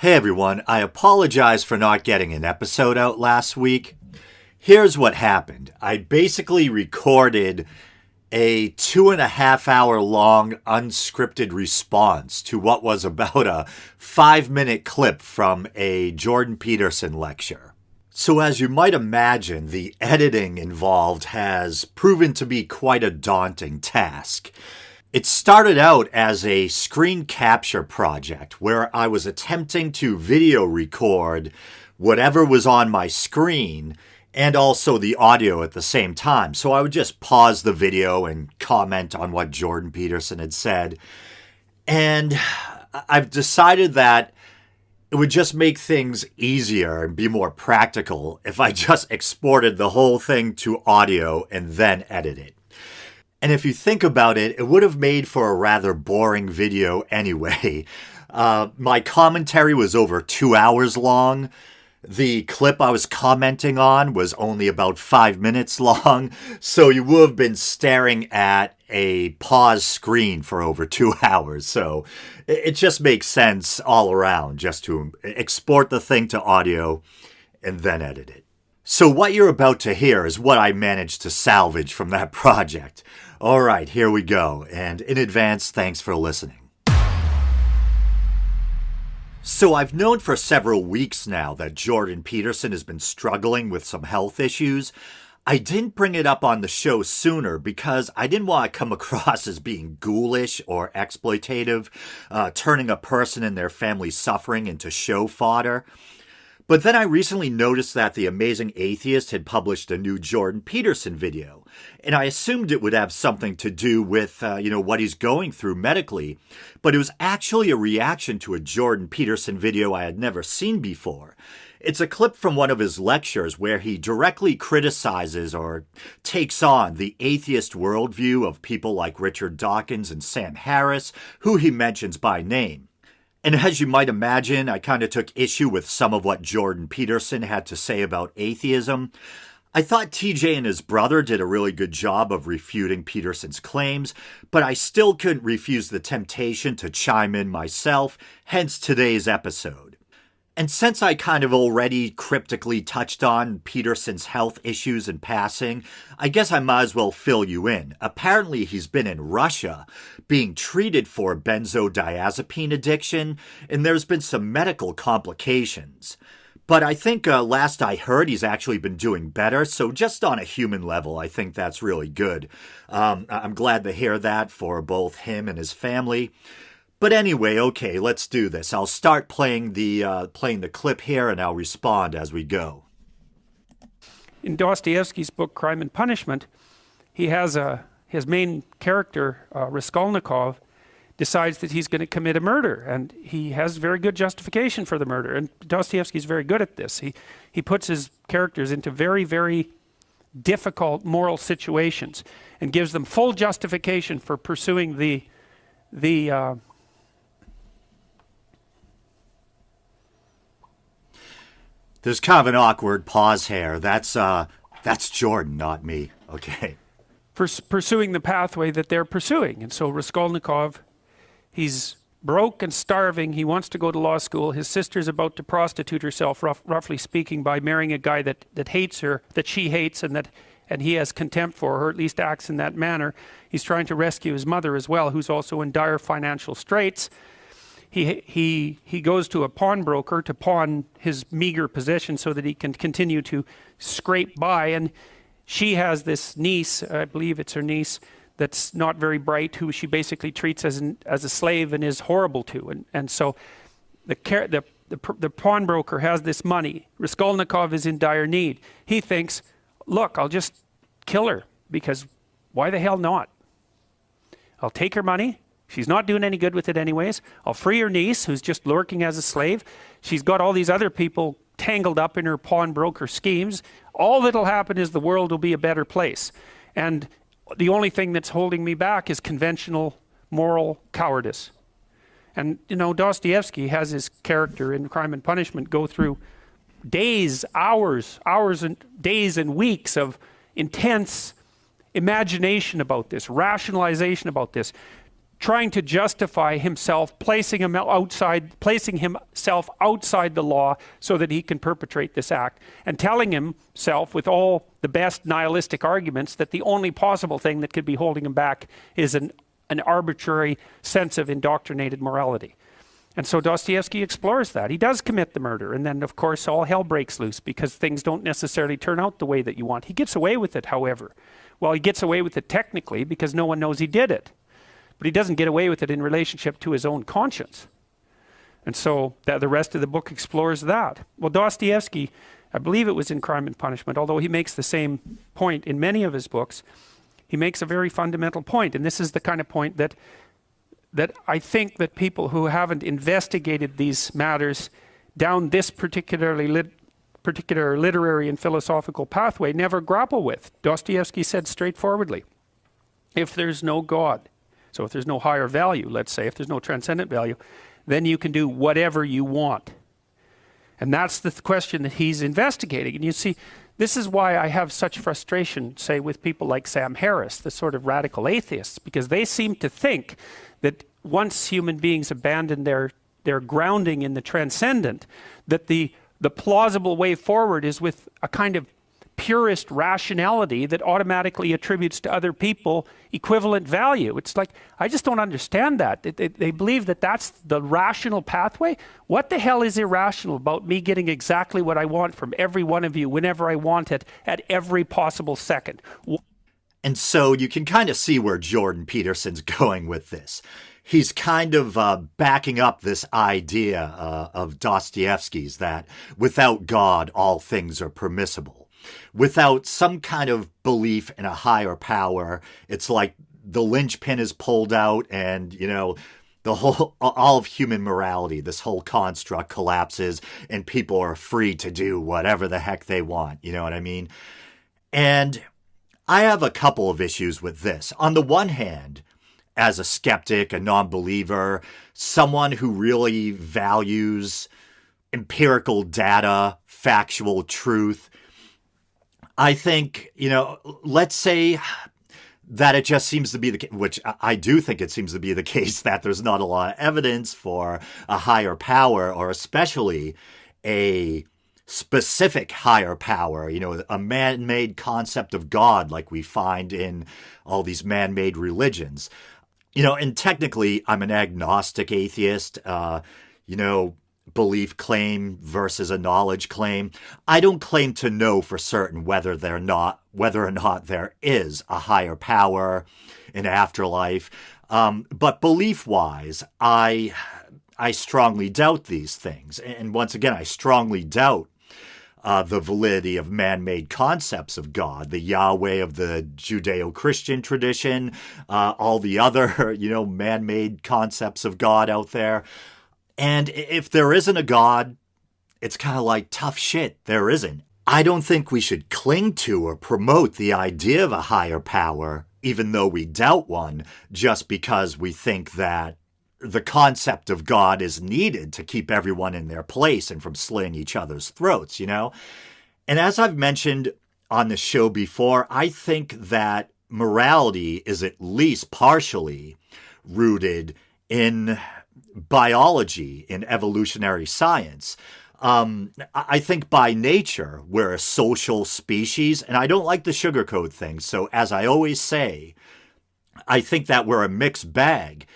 Hey everyone, I apologize for not getting an episode out last week. Here's what happened. I basically recorded a 2.5 hour long unscripted response to what was about a 5-minute clip from a Jordan Peterson lecture. So as you might imagine, the editing involved has proven to be quite a daunting task. It started out as a screen capture project where I was attempting to video record whatever was on my screen and also the audio at the same time. So I would just pause the video and comment on what Jordan Peterson had said. And I've decided that it would just make things easier and be more practical if I just exported the whole thing to audio and then edit it. And if you think about it, it would have made for a rather boring video anyway. My commentary was over 2 hours long. The clip I was commenting on was only about 5 minutes long. So you would have been staring at a pause screen for over 2 hours. So it just makes sense all around just to export the thing to audio and then edit it. So what you're about to hear is what I managed to salvage from that project. All right, here we go. And in advance, thanks for listening. So I've known for several weeks now that Jordan Peterson has been struggling with some health issues. I didn't bring it up on the show sooner because I didn't want to come across as being ghoulish or exploitative, turning a person and their family suffering into show fodder. But then I recently noticed that The Amazing Atheist had published a new Jordan Peterson video, and I assumed it would have something to do with, what he's going through medically, but it was actually a reaction to a Jordan Peterson video I had never seen before. It's a clip from one of his lectures where he directly criticizes or takes on the atheist worldview of people like Richard Dawkins and Sam Harris, who he mentions by name. And as you might imagine, I kind of took issue with some of what Jordan Peterson had to say about atheism. I thought TJ and his brother did a really good job of refuting Peterson's claims, but I still couldn't refuse the temptation to chime in myself, hence today's episode. And since I kind of already cryptically touched on Peterson's health issues in passing, I guess I might as well fill you in. Apparently he's been in Russia being treated for benzodiazepine addiction, and there's been some medical complications. But I think last I heard he's actually been doing better, so just on a human level, I think that's really good. I'm glad to hear that for both him and his family. But anyway, okay, let's do this. I'll start playing the clip here, and I'll respond as we go. In Dostoevsky's book Crime and Punishment, he has his main character, Raskolnikov, decides that he's going to commit a murder, and he has very good justification for the murder. And Dostoevsky's very good at this. He puts his characters into very, very difficult moral situations and gives them full justification for pursuing the There's kind of an awkward pause here. That's Jordan, not me. Okay. for pursuing the pathway that they're pursuing. And so Raskolnikov, he's broke and starving. He wants to go to law school. His sister's about to prostitute herself, roughly speaking, by marrying a guy that hates her, that she hates, and he has contempt for her, at least acts in that manner. He's trying to rescue his mother as well, who's also in dire financial straits. He goes to a pawnbroker to pawn his meager possession so that he can continue to scrape by. And she has this niece, I believe it's her niece, that's not very bright, who she basically treats as a slave and is horrible to. And so the pawnbroker has this money. Raskolnikov is in dire need. He thinks, look, I'll just kill her, because why the hell not? I'll take her money. She's not doing any good with it anyways. I'll free her niece, who's just lurking as a slave. She's got all these other people tangled up in her pawnbroker schemes. All that'll happen is the world will be a better place. And the only thing that's holding me back is conventional moral cowardice. And, Dostoevsky has his character in Crime and Punishment go through days, hours and days and weeks of intense imagination about this, rationalization about this, trying to justify himself, placing himself outside the law so that he can perpetrate this act, and telling himself with all the best nihilistic arguments that the only possible thing that could be holding him back is an arbitrary sense of indoctrinated morality. And so Dostoevsky explores that. He does commit the murder, and then of course all hell breaks loose because things don't necessarily turn out the way that you want. He gets away with it, however. Well, he gets away with it technically because no one knows he did it. But he doesn't get away with it in relationship to his own conscience. And so the rest of the book explores that. Well, Dostoevsky, I believe it was in Crime and Punishment, although he makes the same point in many of his books, he makes a very fundamental point. And this is the kind of point that I think that people who haven't investigated these matters down this particular literary and philosophical pathway never grapple with. Dostoevsky said straightforwardly, if there's no God, so if there's no higher value, let's say, if there's no transcendent value, then you can do whatever you want. And that's the question that he's investigating. And you see, this is why I have such frustration, say, with people like Sam Harris, the sort of radical atheists, because they seem to think that once human beings abandon their grounding in the transcendent, that the plausible way forward is with a kind of purist rationality that automatically attributes to other people equivalent value. It's like, I just don't understand that. They believe that that's the rational pathway. What the hell is irrational about me getting exactly what I want from every one of you whenever I want it at every possible second? And so you can kind of see where Jordan Peterson's going with this. He's kind of backing up this idea of Dostoevsky's that without God, all things are permissible. Without some kind of belief in a higher power, it's like the linchpin is pulled out and, you know, all of human morality, this whole construct collapses and people are free to do whatever the heck they want. You know what I mean? And I have a couple of issues with this. On the one hand, as a skeptic, a non-believer, someone who really values empirical data, factual truth, I think, you know, let's say that it just seems to be the case, which I do think it seems to be the case, that there's not a lot of evidence for a higher power, or especially a specific higher power, you know, a man-made concept of God like we find in all these man-made religions. You know, and technically I'm an agnostic atheist, you know, belief claim versus a knowledge claim. I don't claim to know for certain whether or not there is a higher power, an afterlife. But belief-wise, I strongly doubt these things. And once again, I strongly doubt the validity of man-made concepts of God, the Yahweh of the Judeo-Christian tradition, all the other, you know, man-made concepts of God out there. And if there isn't a God, it's kind of like tough shit. There isn't. I don't think we should cling to or promote the idea of a higher power, even though we doubt one, just because we think that the concept of God is needed to keep everyone in their place and from slitting each other's throats, you know? And as I've mentioned on the show before, I think that morality is at least partially rooted in biology, in evolutionary science. I think by nature, we're a social species, and I don't like the sugarcoat thing. So as I always say, I think that we're a mixed bag.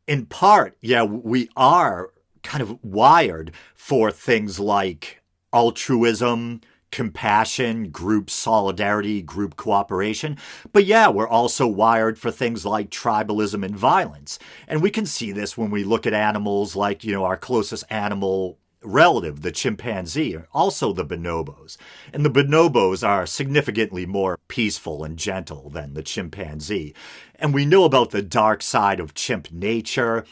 In part, yeah, we are kind of wired for things like altruism, compassion, group solidarity, group cooperation. But yeah, we're also wired for things like tribalism and violence. And we can see this when we look at animals like, you know, our closest animal relative, the chimpanzee, or also the bonobos. And the bonobos are significantly more peaceful and gentle than the chimpanzee. And we know about the dark side of chimp nature,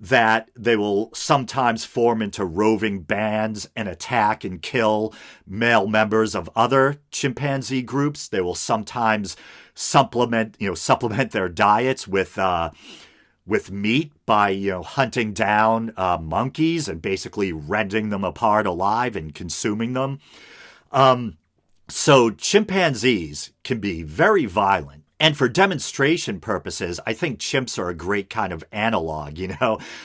that they will sometimes form into roving bands and attack and kill male members of other chimpanzee groups. They will sometimes supplement their diets with meat by, you know, hunting down monkeys and basically rending them apart alive and consuming them. So chimpanzees can be very violent. And for demonstration purposes, I think chimps are a great kind of analog,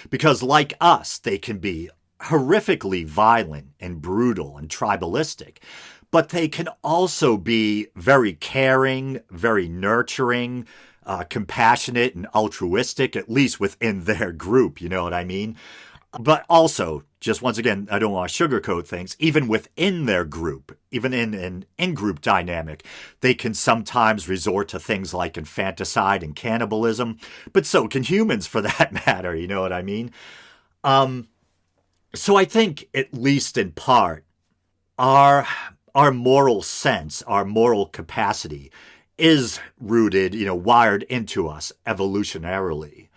because like us, they can be horrifically violent and brutal and tribalistic, but they can also be very caring, very nurturing, compassionate and altruistic, at least within their group, you know what I mean? But also, just once again, I don't want to sugarcoat things, even within their group, even in an in-group dynamic, they can sometimes resort to things like infanticide and cannibalism, but so can humans for that matter, you know what I mean? So I think, at least in part, our moral sense, our moral capacity is rooted, wired into us evolutionarily.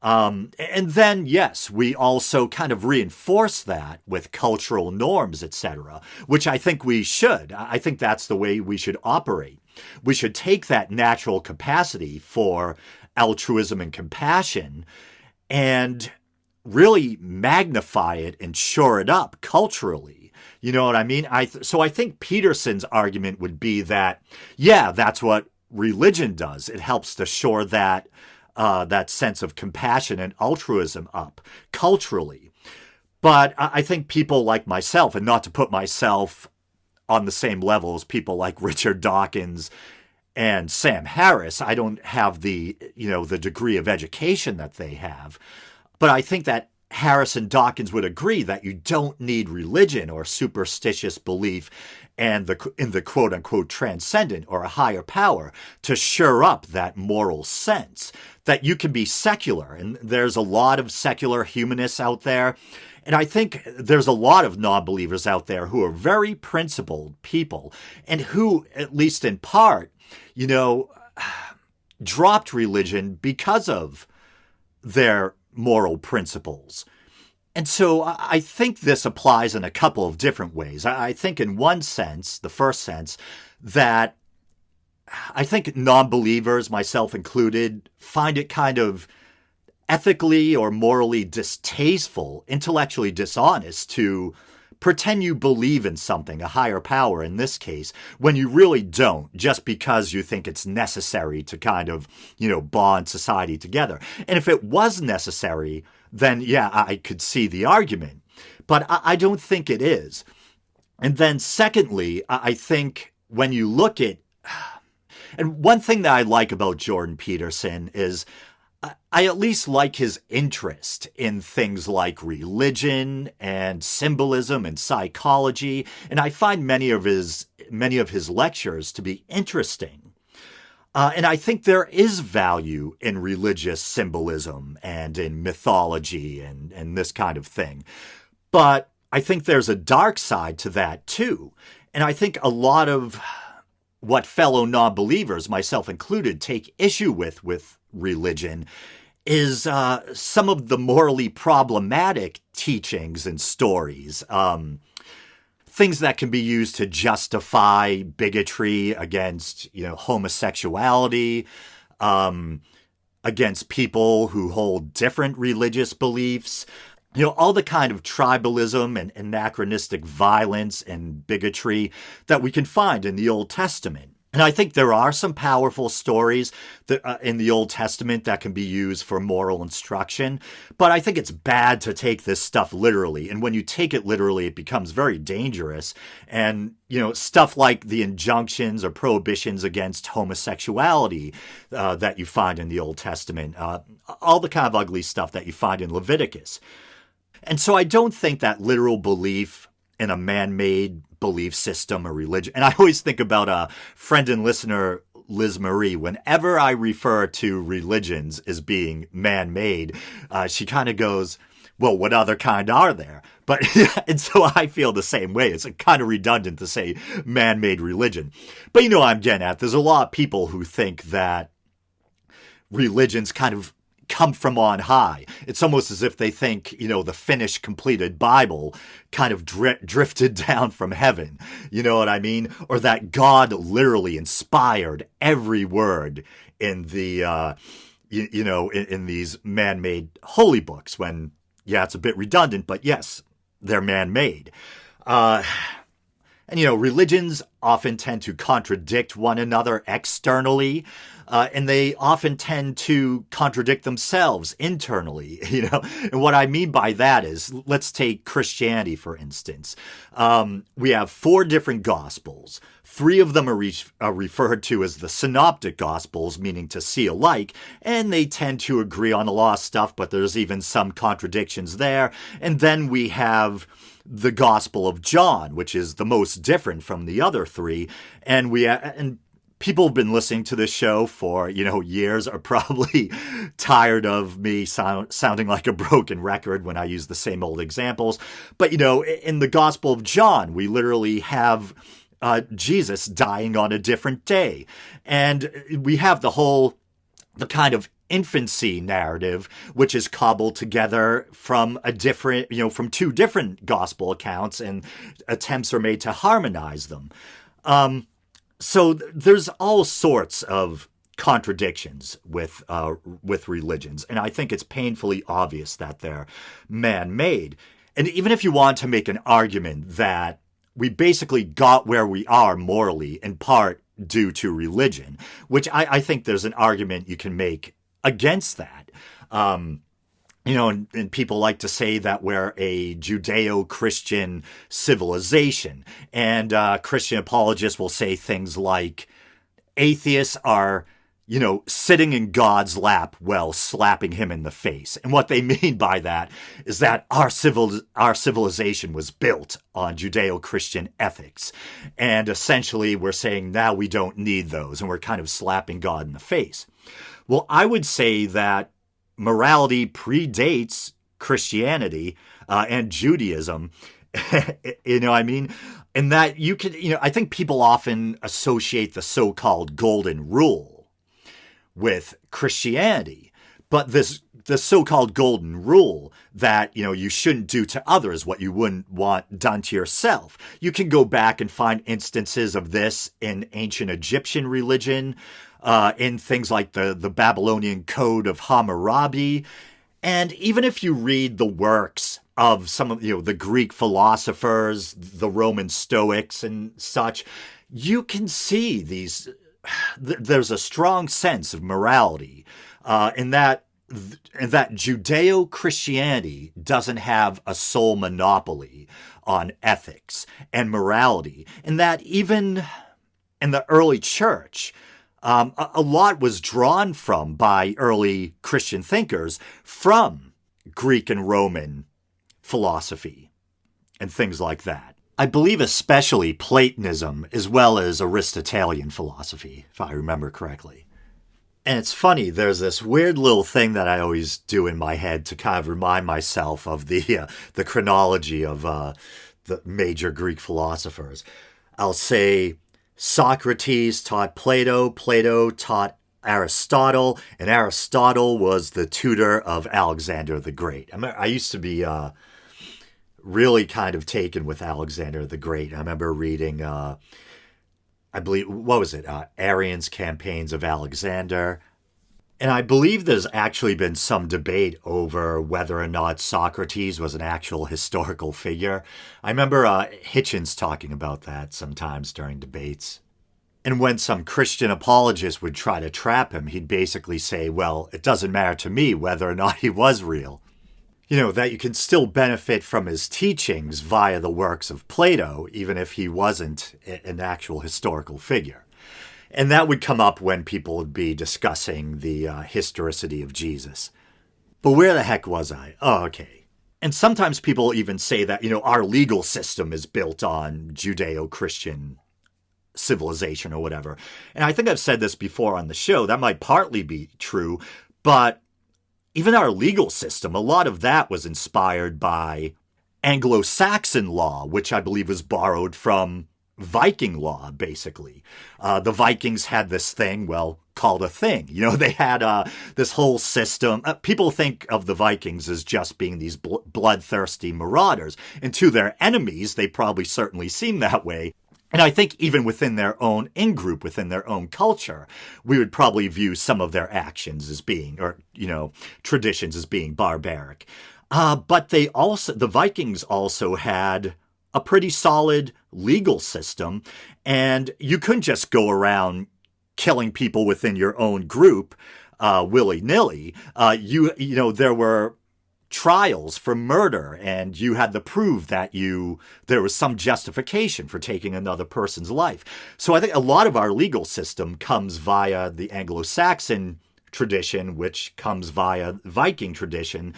And then, yes, we also kind of reinforce that with cultural norms, etc., which I think we should. I think that's the way we should operate. We should take that natural capacity for altruism and compassion and really magnify it and shore it up culturally. You know what I mean? So I think Peterson's argument would be that, yeah, that's what religion does. It helps to shore that sense of compassion and altruism up culturally. But I think people like myself, and not to put myself on the same level as people like Richard Dawkins and Sam Harris, I don't have the degree of education that they have. But I think that Harris and Dawkins would agree that you don't need religion or superstitious belief and in the quote-unquote transcendent or a higher power to shore up that moral sense, that you can be secular. And there's a lot of secular humanists out there. And I think there's a lot of non-believers out there who are very principled people and who, at least in part, dropped religion because of their moral principles. And so I think this applies in a couple of different ways. I think in one sense, the first sense, that I think non-believers, myself included, find it kind of ethically or morally distasteful, intellectually dishonest to pretend you believe in something, a higher power in this case, when you really don't, just because you think it's necessary to kind of, bond society together. And if it was necessary, then yeah, I could see the argument. But I don't think it is. And then secondly, I think when you look at, and one thing that I like about Jordan Peterson is I at least like his interest in things like religion and symbolism and psychology, and I find many of his lectures to be interesting. And I think there is value in religious symbolism and in mythology and this kind of thing. But I think there's a dark side to that too. And I think a lot of what fellow non-believers, myself included, take issue with religion is some of the morally problematic teachings and stories. Things that can be used to justify bigotry against, homosexuality, against people who hold different religious beliefs, all the kind of tribalism and anachronistic violence and bigotry that we can find in the Old Testament. And I think there are some powerful stories that, in the Old Testament that can be used for moral instruction. But I think it's bad to take this stuff literally. And when you take it literally, it becomes very dangerous. And, stuff like the injunctions or prohibitions against homosexuality that you find in the Old Testament, all the kind of ugly stuff that you find in Leviticus. And so I don't think that literal belief in a man-made belief system or religion. And I always think about a friend and listener, Liz Marie. Whenever I refer to religions as being man-made, she kind of goes, well, what other kind are there? But and so I feel the same way. It's kind of redundant to say man-made religion. But I'm getting at, there's a lot of people who think that religions kind of come from on high. It's almost as if they think, the finished, completed Bible kind of drifted down from heaven. You know what I mean? Or that God literally inspired every word in the, in these man-made holy books when, yeah, it's a bit redundant, but yes, they're man-made. And, religions often tend to contradict one another externally, and they often tend to contradict themselves internally, And what I mean by that is, let's take Christianity, for instance. We have 4 different gospels. 3 of them are referred to as the synoptic gospels, meaning to see alike, and they tend to agree on a lot of stuff, but there's even some contradictions there. And then we have the Gospel of John, which is the most different from the other 3, and people have been listening to this show for, years, are probably tired of me sounding like a broken record when I use the same old examples. But, in the Gospel of John, we literally have Jesus dying on a different day. And we have the kind of infancy narrative, which is cobbled together from from 2 different gospel accounts, and attempts are made to harmonize them. So there's all sorts of contradictions with religions, and I think it's painfully obvious that they're man-made. And even if you want to make an argument that we basically got where we are morally in part due to religion, which I think there's an argument you can make against that. And people like to say that we're a Judeo-Christian civilization. And Christian apologists will say things like, atheists are, sitting in God's lap while slapping him in the face. And what they mean by that is that our civilization was built on Judeo-Christian ethics. And essentially we're saying now we don't need those, and we're kind of slapping God in the face. Well, I would say that morality predates Christianity and Judaism, and that you can, I think people often associate the so-called golden rule with Christianity, but the so-called golden rule that, you shouldn't do to others what you wouldn't want done to yourself. You can go back and find instances of this in ancient Egyptian religion, in things like the Babylonian Code of Hammurabi. And even if you read the works of some of the Greek philosophers, the Roman Stoics and such, you can see there's a strong sense of morality in that Judeo-Christianity doesn't have a sole monopoly on ethics and morality, and that even in the early church, a lot was drawn from by early Christian thinkers from Greek and Roman philosophy and things like that. I believe especially Platonism as well as Aristotelian philosophy, if I remember correctly. And it's funny, there's this weird little thing that I always do in my head to kind of remind myself of the chronology of the major Greek philosophers. I'll say Socrates taught Plato, Plato taught Aristotle, and Aristotle was the tutor of Alexander the Great. I used to be really kind of taken with Alexander the Great. I remember reading, I believe, Arrian's Campaigns of Alexander. And I believe there's actually been some debate over whether or not Socrates was an actual historical figure. I remember Hitchens talking about that sometimes during debates. And when some Christian apologist would try to trap him, he'd basically say, well, it doesn't matter to me whether or not he was real. That you can still benefit from his teachings via the works of Plato, even if he wasn't an actual historical figure. And that would come up when people would be discussing the historicity of Jesus. But where the heck was I? Oh, okay. And sometimes people even say that, our legal system is built on Judeo-Christian civilization or whatever. And I think I've said this before on the show. That might partly be true, but even our legal system, a lot of that was inspired by Anglo-Saxon law, which I believe was borrowed from Viking law, basically. The Vikings had this thing, called a thing. They had this whole system. People think of the Vikings as just being these bloodthirsty marauders. And to their enemies, they probably certainly seem that way. And I think even within their own in-group, within their own culture, we would probably view some of their actions as being, or, traditions as being barbaric. But the Vikings also had a pretty solid legal system, and you couldn't just go around killing people within your own group willy-nilly. There were trials for murder, and you had to prove that there was some justification for taking another person's life. So I think a lot of our legal system comes via the Anglo-Saxon tradition, which comes via Viking tradition.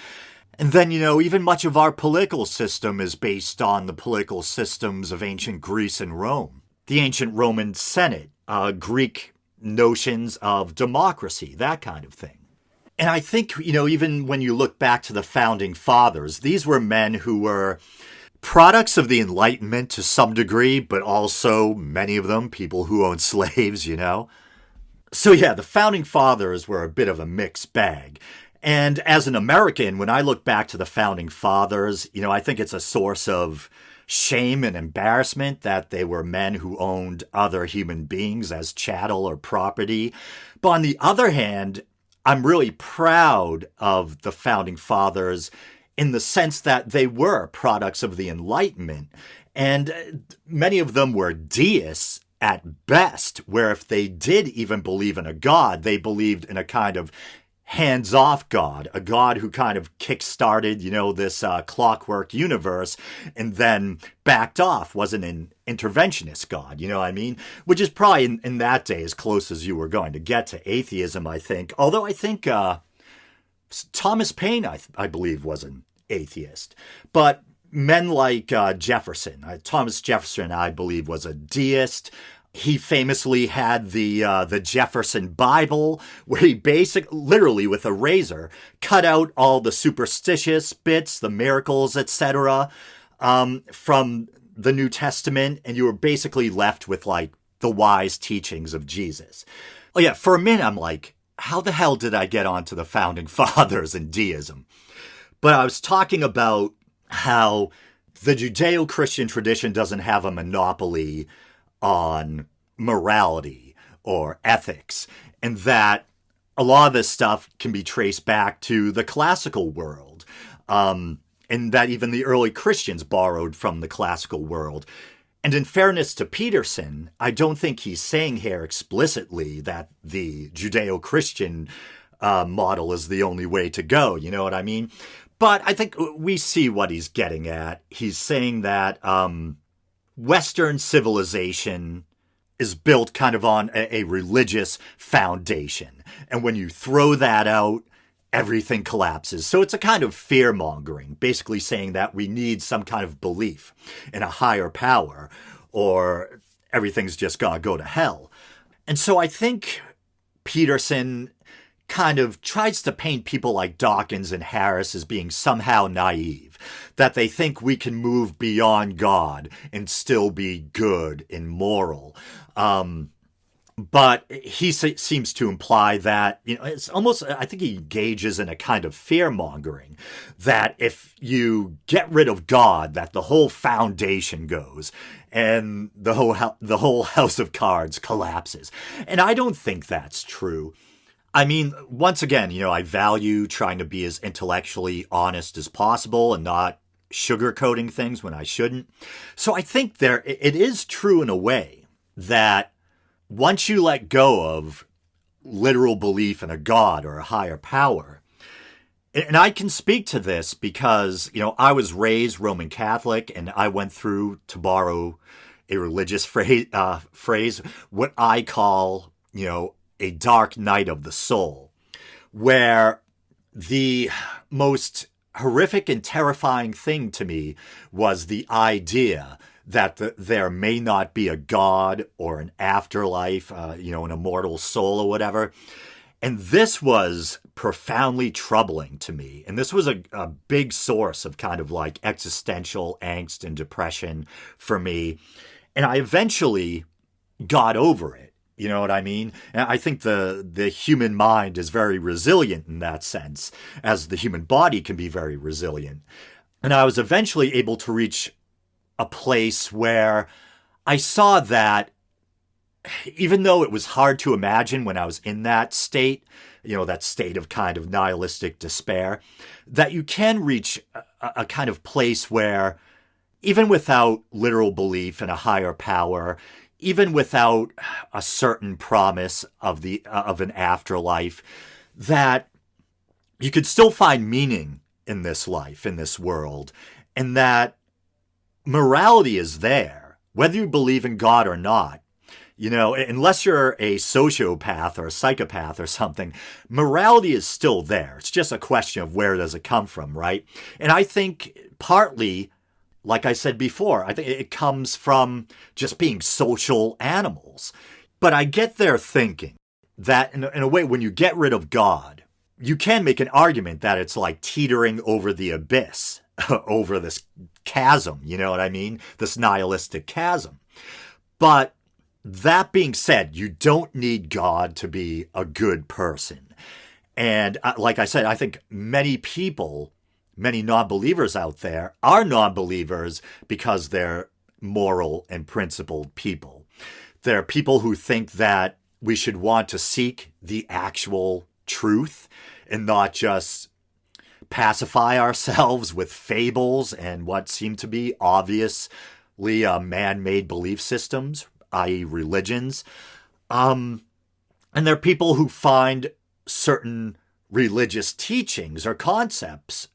And then, even much of our political system is based on the political systems of ancient Greece and Rome. The ancient Roman Senate, Greek notions of democracy, that kind of thing. And I think, even when you look back to the founding fathers, these were men who were products of the Enlightenment to some degree, but also, many of them, people who owned slaves, So yeah, the founding fathers were a bit of a mixed bag. And as an American, when I look back to the founding fathers, I think it's a source of shame and embarrassment that they were men who owned other human beings as chattel or property. But on the other hand, I'm really proud of the founding fathers in the sense that they were products of the Enlightenment. And many of them were deists at best, where if they did even believe in a god, they believed in a kind of hands-off God, a God who kind of kick-started, this clockwork universe and then backed off, wasn't an interventionist God, you know what I mean? Which is probably in that day as close as you were going to get to atheism, I think. Although I think Thomas Paine, I believe, was an atheist. But men like Jefferson, Thomas Jefferson, I believe, was a deist. He famously had the Jefferson Bible, where he literally with a razor, cut out all the superstitious bits, the miracles, etc., from the New Testament, and you were basically left with, the wise teachings of Jesus. Oh yeah, for a minute I'm like, how the hell did I get onto the founding fathers and deism? But I was talking about how the Judeo-Christian tradition doesn't have a monopoly on morality or ethics, and that a lot of this stuff can be traced back to the classical world, and that even the early Christians borrowed from the classical world. And in fairness to Peterson, I don't think he's saying here explicitly that the Judeo-Christian model is the only way to go, you know what I mean? But I think we see what he's getting at. He's saying that Western civilization is built kind of on a religious foundation. And when you throw that out, everything collapses. So it's a kind of fear-mongering, basically saying that we need some kind of belief in a higher power or everything's just gonna go to hell. And so I think Peterson kind of tries to paint people like Dawkins and Harris as being somehow naive, that they think we can move beyond God and still be good and moral. But he seems to imply that, it's almost, I think he engages in a kind of fear-mongering, that if you get rid of God, that the whole foundation goes and the whole house of cards collapses. And I don't think that's true. I mean, once again, I value trying to be as intellectually honest as possible and not sugarcoating things when I shouldn't. So I think it is true in a way that once you let go of literal belief in a God or a higher power, and I can speak to this because, I was raised Roman Catholic and I went through, to borrow a religious phrase, what I call, a dark night of the soul, where the most horrific and terrifying thing to me was the idea that there may not be a God or an afterlife, an immortal soul or whatever. And this was profoundly troubling to me. And this was a big source of kind of existential angst and depression for me. And I eventually got over it. You know what I mean? And I think the human mind is very resilient in that sense, as the human body can be very resilient. And I was eventually able to reach a place where I saw that even though it was hard to imagine when I was in that state, that state of kind of nihilistic despair, that you can reach a kind of place where even without literal belief in a higher power, even without a certain promise of an afterlife, that you could still find meaning in this life, in this world, and that morality is there, whether you believe in God or not. You know, unless you're a sociopath or a psychopath or something, morality is still there. It's just a question of where does it come from, right? And I think partly, like I said before, I think it comes from just being social animals. But I get their thinking that in a way, when you get rid of God, you can make an argument that it's like teetering over the abyss, over this chasm, you know what I mean? This nihilistic chasm. But that being said, you don't need God to be a good person. And like I said, I think many people, many non-believers out there are non-believers because they're moral and principled people. They're people who think that we should want to seek the actual truth and not just pacify ourselves with fables and what seem to be obviously man-made belief systems, i.e. religions. And there are people who find certain religious teachings or concepts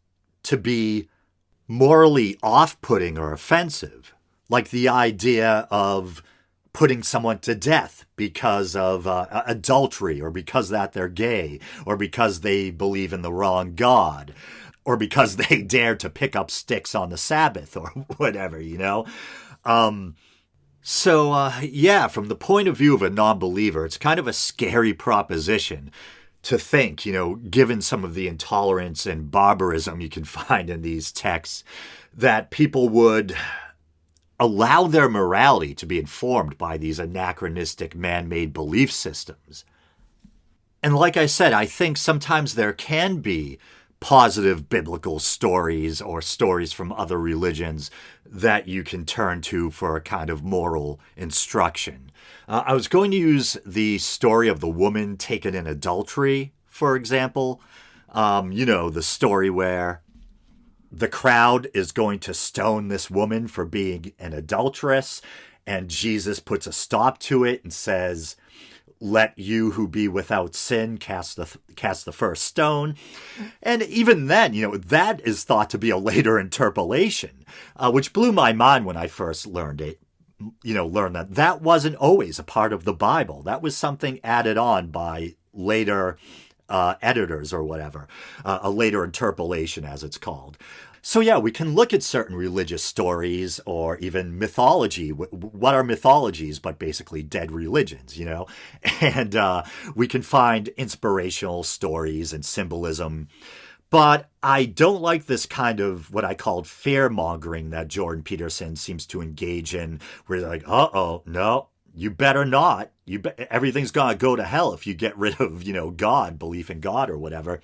to be morally off-putting or offensive, like the idea of putting someone to death because of adultery, or because that they're gay, or because they believe in the wrong God, or because they dare to pick up sticks on the Sabbath, or whatever, you know? So, from the point of view of a non-believer, it's kind of a scary proposition to think, you know, given some of the intolerance and barbarism you can find in these texts, that people would allow their morality to be informed by these anachronistic man-made belief systems. And like I said, I think sometimes there can be positive biblical stories or stories from other religions that you can turn to for a kind of moral instruction. I was going to use the story of the woman taken in adultery, for example. You know, the story where the crowd is going to stone this woman for being an adulteress, and Jesus puts a stop to it and says, "Let you who be without sin cast the first stone." And even then, you know, that is thought to be a later interpolation, which blew my mind when I first learned it. You know, learned that wasn't always a part of the Bible. That was something added on by later editors or whatever, a later interpolation as it's called. So yeah, we can look at certain religious stories or even mythology. What are mythologies but basically dead religions, you know? And we can find inspirational stories and symbolism. But I don't like this kind of what I called fear-mongering that Jordan Peterson seems to engage in, where they're like, uh-oh, no, you better not. Everything's going to go to hell if you get rid of, you know, God, belief in God or whatever.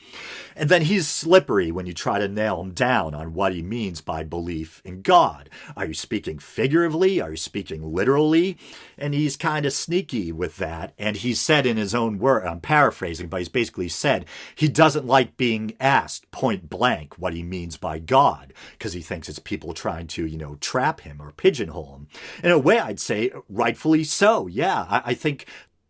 And then he's slippery when you try to nail him down on what he means by belief in God. Are you speaking figuratively? Are you speaking literally? And he's kind of sneaky with that. And he said in his own word, I'm paraphrasing, but he's basically said he doesn't like being asked point blank what he means by God, because he thinks it's people trying to, you know, trap him or pigeonhole him. In a way, I'd say rightfully so. Yeah, I think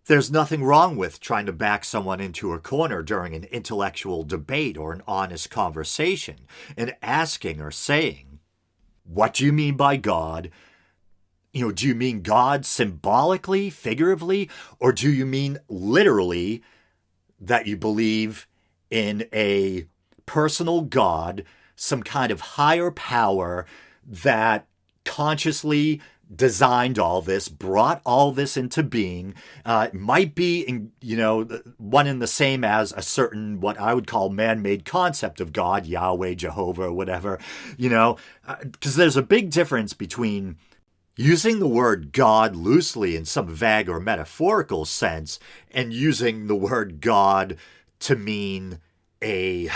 there's nothing wrong with trying to back someone into a corner during an intellectual debate or an honest conversation and asking or saying, what do you mean by God? You know, do you mean God symbolically, figuratively, or do you mean literally that you believe in a personal God, some kind of higher power that consciously designed all this, brought all this into being, might be, you know, one and the same as a certain, what I would call man-made concept of God, Yahweh, Jehovah, whatever, you know, because there's a big difference between using the word God loosely in some vague or metaphorical sense and using the word God to mean a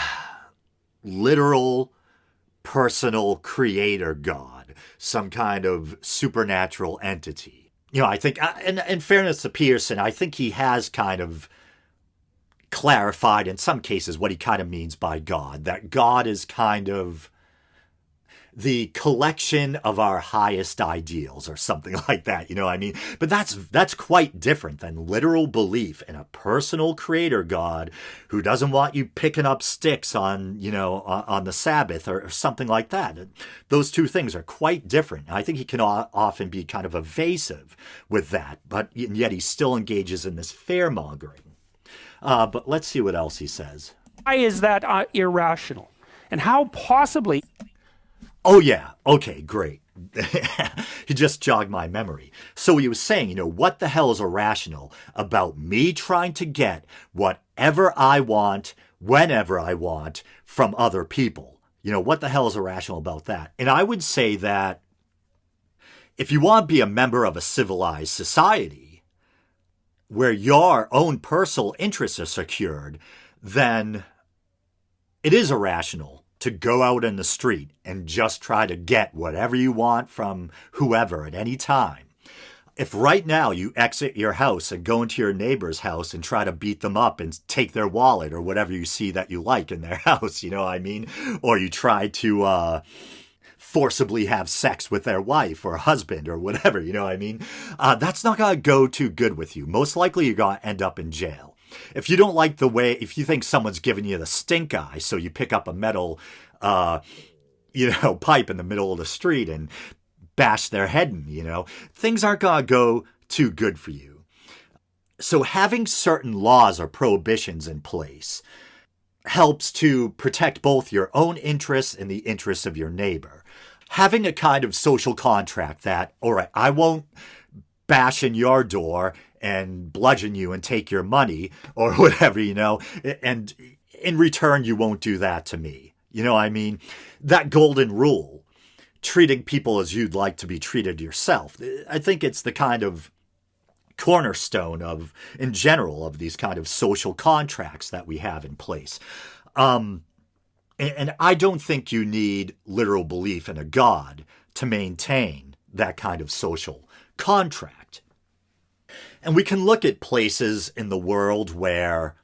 literal, personal creator God, some kind of supernatural entity. You know, I think, in fairness to Peterson, I think he has kind of clarified in some cases what he kind of means by God, that God is kind of the collection of our highest ideals or something like that, you know what I mean? But that's quite different than literal belief in a personal creator God who doesn't want you picking up sticks on, on the Sabbath or something like that. Those two things are quite different. I think he can often be kind of evasive with that, but yet he still engages in this fear-mongering. But let's see what else he says. Why is that irrational? And how possibly... Oh, yeah. Okay, great. He just jogged my memory. So he was saying, what the hell is irrational about me trying to get whatever I want, whenever I want, from other people? What the hell is irrational about that? And I would say that if you want to be a member of a civilized society where your own personal interests are secured, then it is irrational to go out in the street and just try to get whatever you want from whoever at any time. If right now you exit your house and go into your neighbor's house and try to beat them up and take their wallet or whatever you see that you like in their house, you know what I mean? Or you try to forcibly have sex with their wife or husband or whatever, you know what I mean? That's not going to go too good with you. Most likely you're going to end up in jail. If you don't like the way, if you think someone's giving you the stink eye, so you pick up a metal, pipe in the middle of the street and bash their head in, things aren't going to go too good for you. So having certain laws or prohibitions in place helps to protect both your own interests and the interests of your neighbor. Having a kind of social contract that, all right, I won't bash in your door and bludgeon you and take your money or whatever, and in return, you won't do that to me. You know what I mean? That golden rule, treating people as you'd like to be treated yourself. I think it's the kind of cornerstone in general, of these kind of social contracts that we have in place. And I don't think you need literal belief in a God to maintain that kind of social contract. And we can look at places in the world where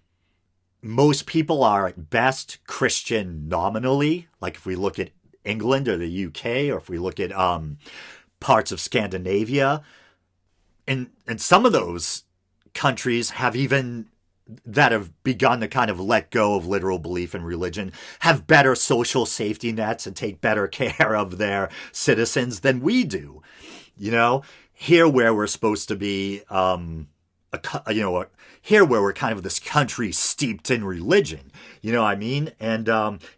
most people are at best Christian nominally, like if we look at England or the UK, or if we look at parts of Scandinavia. And some of those countries have begun to kind of let go of literal belief in religion, have better social safety nets and take better care of their citizens than we do. Here where we're supposed to be, here where we're kind of this country steeped in religion, you know what I mean? And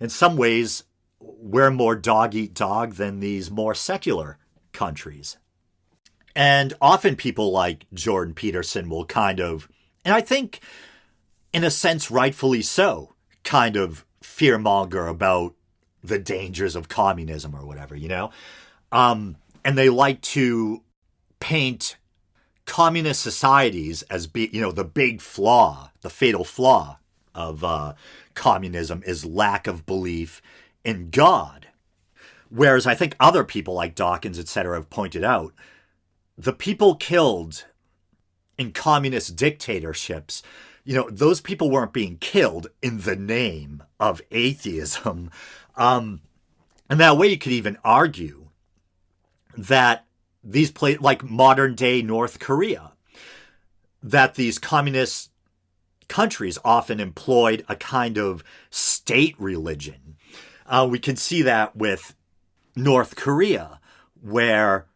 in some ways, we're more dog eat dog than these more secular countries. And often people like Jordan Peterson will kind of, and I think in a sense rightfully so, kind of fearmonger about the dangers of communism or whatever, and they like to paint communist societies as the big flaw, the fatal flaw of communism is lack of belief in God. Whereas I think other people like Dawkins, etc., have pointed out, the people killed in communist dictatorships, those people weren't being killed in the name of atheism. And that way you could even argue that these like modern day North Korea, that these communist countries often employed a kind of state religion. We can see that with North Korea, where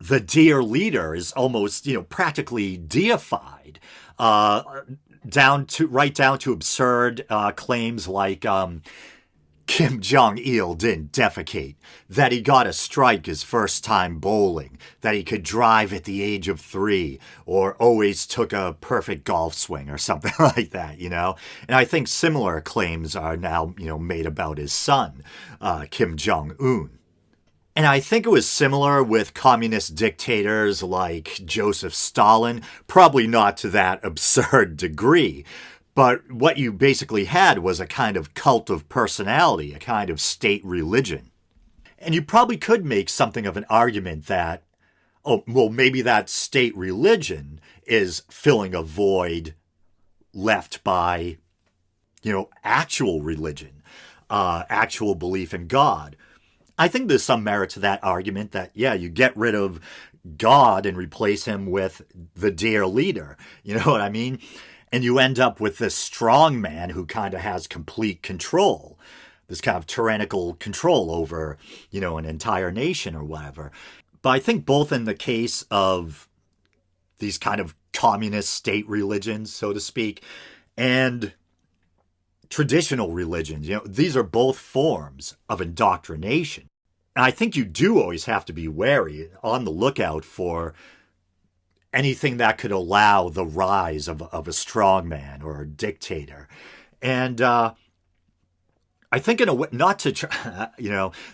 the dear leader is almost, practically deified, down to absurd claims like Kim Jong-il didn't defecate, that he got a strike his first time bowling, that he could drive at the age of 3, or always took a perfect golf swing or something like that, And I think similar claims are now, made about his son, Kim Jong-un. And I think it was similar with communist dictators like Joseph Stalin, probably not to that absurd degree. But what you basically had was a kind of cult of personality, a kind of state religion. And you probably could make something of an argument that, maybe that state religion is filling a void left by, actual religion, actual belief in God. I think there's some merit to that argument that, yeah, you get rid of God and replace him with the dear leader. You know what I mean? And you end up with this strong man who kind of has complete control, this kind of tyrannical control over, an entire nation or whatever. But I think both in the case of these kind of communist state religions, so to speak, and traditional religions, these are both forms of indoctrination. And I think you do always have to be wary, on the lookout for anything that could allow the rise of a strongman or a dictator. And I think in a way, not to try,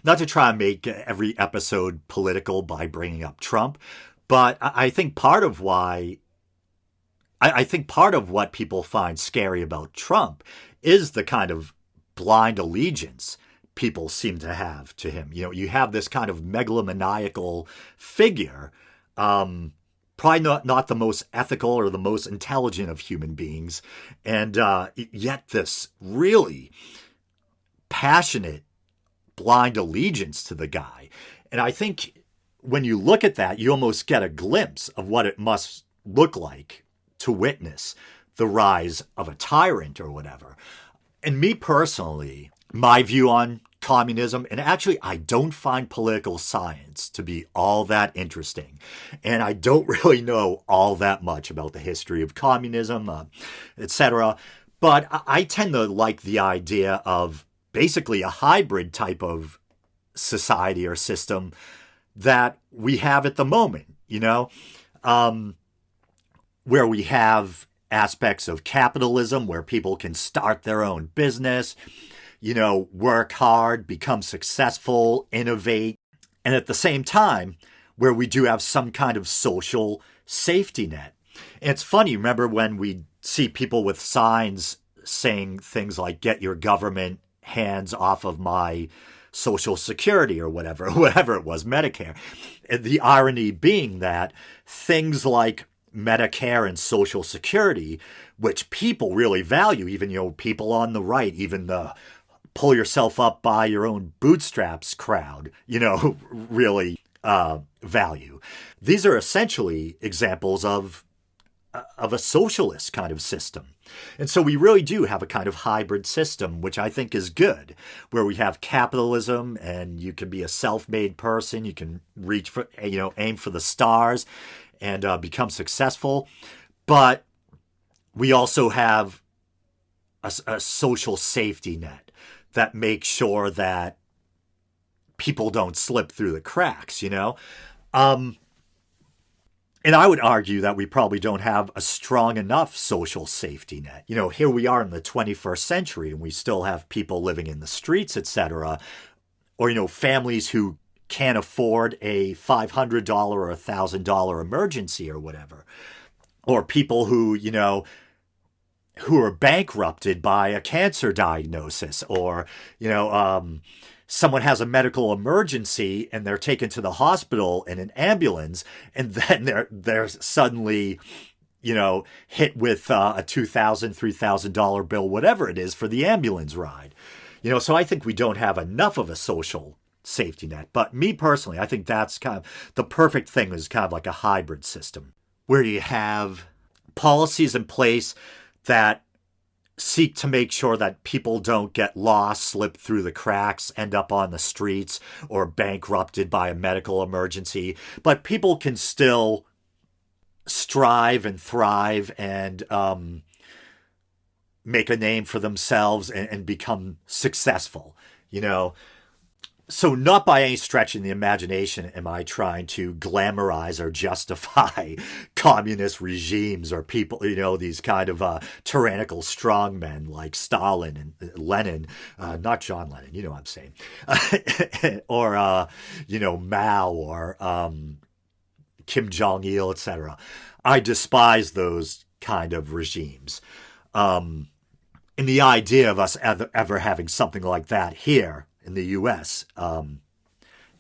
not to try and make every episode political by bringing up Trump, but I think part of why, I think part of what people find scary about Trump is the kind of blind allegiance people seem to have to him. You have this kind of megalomaniacal figure, probably not the most ethical or the most intelligent of human beings, and yet this really passionate, blind allegiance to the guy. And I think when you look at that, you almost get a glimpse of what it must look like to witness the rise of a tyrant or whatever. And me personally, my view on communism, and actually I don't find political science to be all that interesting. And I don't really know all that much about the history of communism, etc. But I tend to like the idea of basically a hybrid type of society or system that we have at the moment, where we have aspects of capitalism where people can start their own business, work hard, become successful, innovate, and at the same time, where we do have some kind of social safety net. And it's funny, remember when we see people with signs saying things like, get your government hands off of my Social Security or whatever it was, Medicare. And the irony being that things like Medicare and Social Security, which people really value, even, people on the right, even the pull yourself up by your own bootstraps crowd, really value. These are essentially examples of a socialist kind of system. And so we really do have a kind of hybrid system, which I think is good, where we have capitalism and you can be a self-made person, you can reach for, aim for the stars and become successful. But we also have a social safety net that makes sure that people don't slip through the cracks, And I would argue that we probably don't have a strong enough social safety net. Here we are in the 21st century and we still have people living in the streets, etc. Or, families who can't afford a $500 or $1,000 emergency or whatever. Or people who, who are bankrupted by a cancer diagnosis, or, someone has a medical emergency and they're taken to the hospital in an ambulance, and then they're suddenly, hit with a $2,000, $3,000 bill, whatever it is, for the ambulance ride. So I think we don't have enough of a social safety net. But me personally, I think that's kind of the perfect thing, is kind of like a hybrid system where you have policies in place that seek to make sure that people don't get lost, slip through the cracks, end up on the streets, or bankrupted by a medical emergency. But people can still strive and thrive and make a name for themselves and become successful, So not by any stretch in the imagination am I trying to glamorize or justify communist regimes or people, these kind of tyrannical strongmen like Stalin and Lenin, not John Lennon, you know what I'm saying, or, Mao or Kim Jong-il, etc. I despise those kind of regimes. And the idea of us ever having something like that here in the U.S.,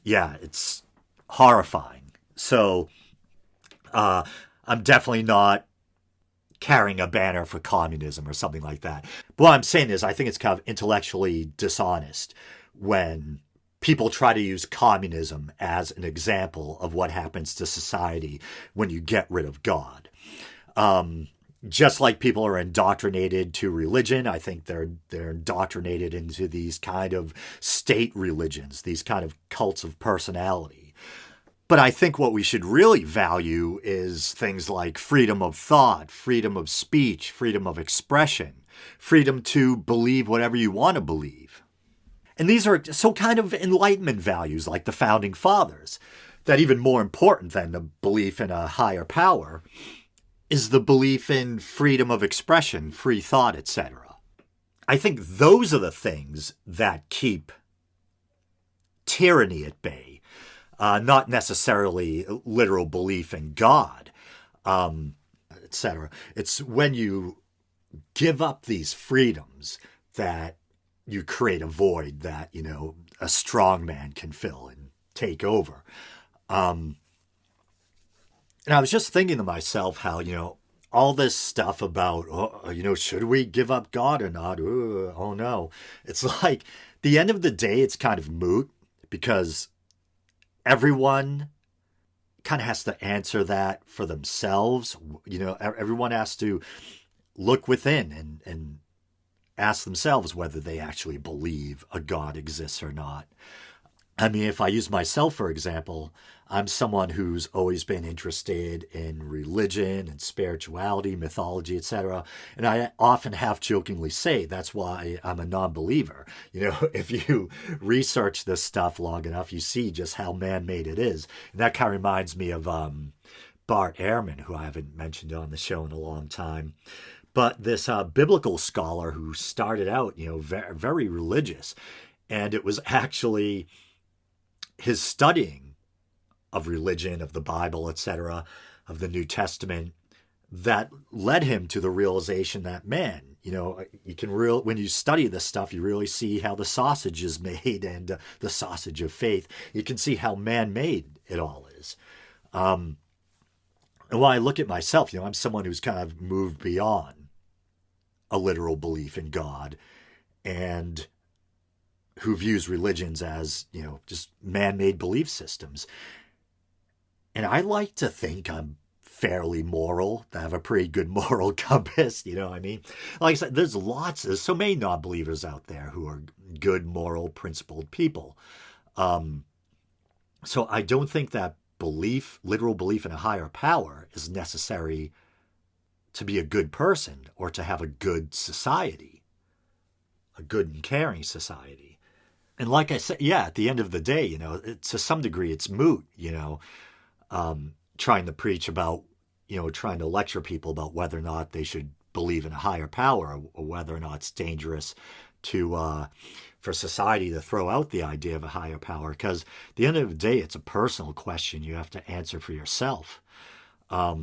it's horrifying. So I'm definitely not carrying a banner for communism or something like that. But what I'm saying is I think it's kind of intellectually dishonest when people try to use communism as an example of what happens to society when you get rid of God. Just like people are indoctrinated to religion, I think they're indoctrinated into these kind of state religions, these kind of cults of personality. But I think what we should really value is things like freedom of thought, freedom of speech, freedom of expression, freedom to believe whatever you want to believe. And these are so kind of Enlightenment values like the Founding Fathers, that even more important than the belief in a higher power is the belief in freedom of expression, free thought, etc. I think those are the things that keep tyranny at bay, not necessarily literal belief in God, etc. It's when you give up these freedoms that you create a void that, a strong man can fill and take over. And I was just thinking to myself how, all this stuff about, should we give up God or not? Oh, no. It's like, the end of the day, it's kind of moot because everyone kind of has to answer that for themselves. Everyone has to look within and ask themselves whether they actually believe a God exists or not. I mean, if I use myself, for example, I'm someone who's always been interested in religion and spirituality, mythology, etc. And I often half-jokingly say that's why I'm a non-believer. If you research this stuff long enough, you see just how man-made it is. And that kind of reminds me of Bart Ehrman, who I haven't mentioned on the show in a long time. But this biblical scholar who started out, very, very religious. And it was actually his studying of religion, of the Bible, etc., of the New Testament, that led him to the realization that, man, you can when you study this stuff, you really see how the sausage is made and the sausage of faith. You can see how man-made it all is. And when I look at myself, I'm someone who's kind of moved beyond a literal belief in God and who views religions as, just man-made belief systems. And I like to think I'm fairly moral, to have a pretty good moral compass, you know what I mean? Like I said, there's so many non-believers out there who are good, moral, principled people. So I don't think that literal belief in a higher power is necessary to be a good person or to have a good society, a good and caring society. And like I said, at the end of the day, to some degree, it's moot, trying to preach about, trying to lecture people about whether or not they should believe in a higher power or whether or not it's dangerous for society to throw out the idea of a higher power. Because at the end of the day, it's a personal question you have to answer for yourself. I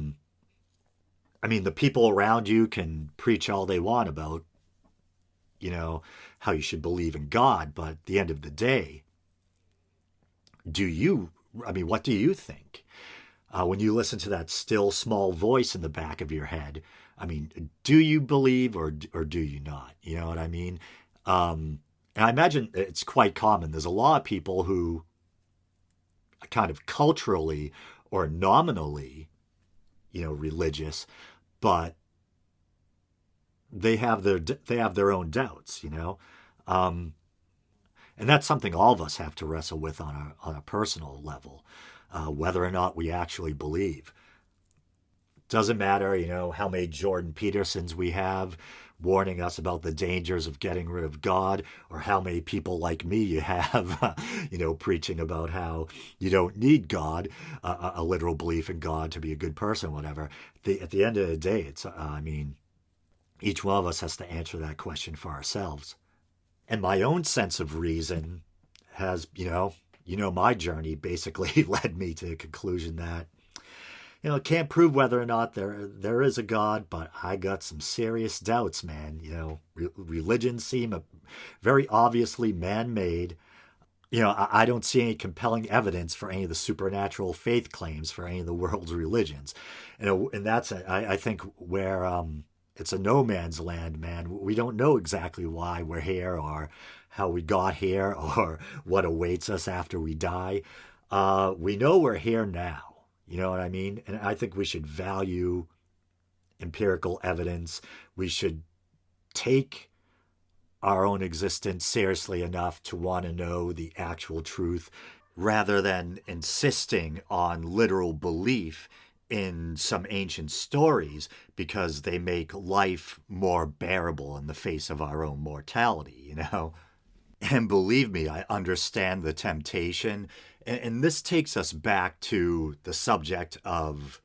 mean, the people around you can preach all they want about, how you should believe in God. But at the end of the day, what do you think? When you listen to that still small voice in the back of your head, I mean, do you believe or do you not? You know what I mean? And I imagine it's quite common. There's a lot of people who are kind of culturally or nominally, religious, but they have their own doubts, and that's something all of us have to wrestle with on a personal level, whether or not we actually believe. Doesn't matter, how many Jordan Petersons we have warning us about the dangers of getting rid of God, or how many people like me you have, preaching about how you don't need God, a literal belief in God to be a good person, whatever. At the end of the day, it's, each one of us has to answer that question for ourselves. And my own sense of reason has, my journey basically led me to the conclusion that, can't prove whether or not there is a God, but I got some serious doubts, man. Religions seem very obviously man-made. I don't see any compelling evidence for any of the supernatural faith claims for any of the world's religions. And that's, I think, where it's a no man's land, man. We don't know exactly why we're here or how we got here or what awaits us after we die. We know we're here now. You know what I mean? And I think we should value empirical evidence. We should take our own existence seriously enough to want to know the actual truth rather than insisting on literal belief in some ancient stories because they make life more bearable in the face of our own mortality, you know? And believe me, I understand the temptation. And this takes us back to the subject of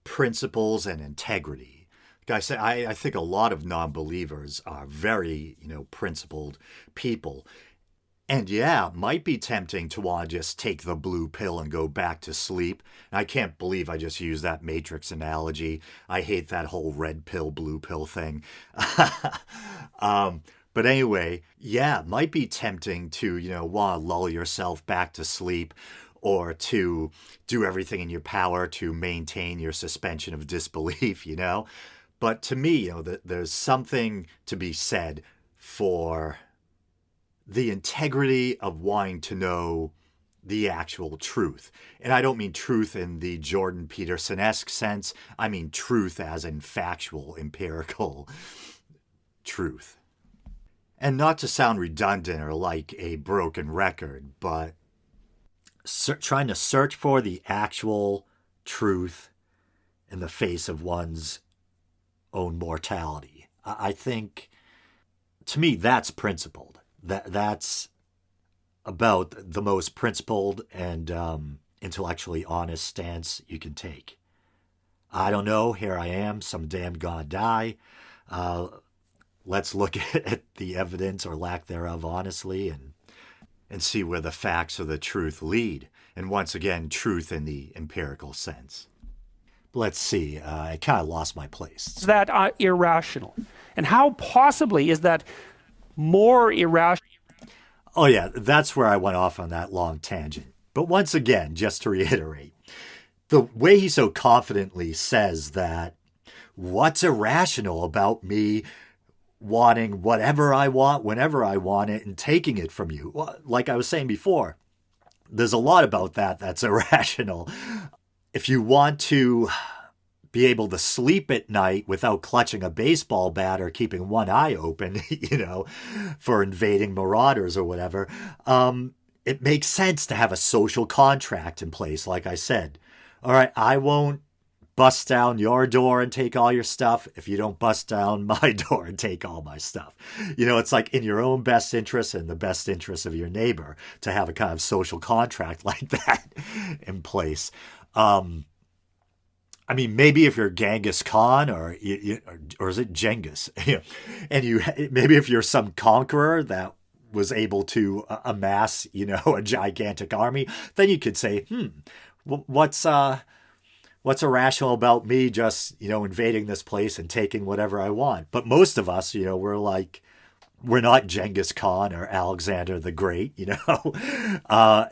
principles and integrity. Like I say, I think a lot of non-believers are very, principled people. And yeah, it might be tempting to want to just take the blue pill and go back to sleep. And I can't believe I just used that Matrix analogy. I hate that whole red pill, blue pill thing. But anyway, yeah, it might be tempting to, want to lull yourself back to sleep or to do everything in your power to maintain your suspension of disbelief, But to me, there's something to be said for the integrity of wanting to know the actual truth. And I don't mean truth in the Jordan Peterson-esque sense. I mean truth as in factual, empirical truth. And not to sound redundant or like a broken record, but trying to search for the actual truth in the face of one's own mortality. I think, to me, that's principled. That's about the most principled and intellectually honest stance you can take. I don't know. Here I am. Some damn God die. Let's look at the evidence or lack thereof honestly and see where the facts or the truth lead. And once again, truth in the empirical sense. Let's see. I kind of lost my place. Is that irrational? And how possibly is that more irrational? Oh, yeah, that's where I went off on that long tangent. But once again, just to reiterate, the way he so confidently says that what's irrational about me wanting whatever I want, whenever I want it, and taking it from you. Well, like I was saying before, there's a lot about that that's irrational. If you want to be able to sleep at night without clutching a baseball bat or keeping one eye open, for invading marauders or whatever, it makes sense to have a social contract in place, like I said. All right, I won't bust down your door and take all your stuff if you don't bust down my door and take all my stuff. It's like in your own best interest and the best interest of your neighbor to have a kind of social contract like that in place. Maybe if you're Genghis Khan or is it Genghis? And maybe if you're some conqueror that was able to amass, a gigantic army, then you could say, what's irrational about me just, invading this place and taking whatever I want? But most of us, we're not Genghis Khan or Alexander the Great, and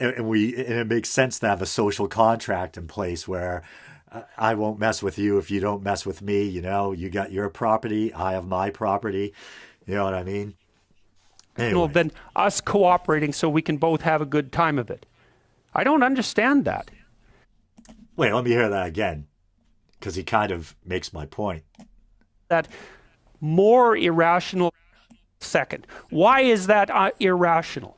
it makes sense to have a social contract in place where I won't mess with you if you don't mess with me. You got your property, I have my property. You know what I mean? Anyway. Than us cooperating so we can both have a good time of it. I don't understand that. Wait, let me hear that again, because he kind of makes my point. That more irrational second. Why is that irrational?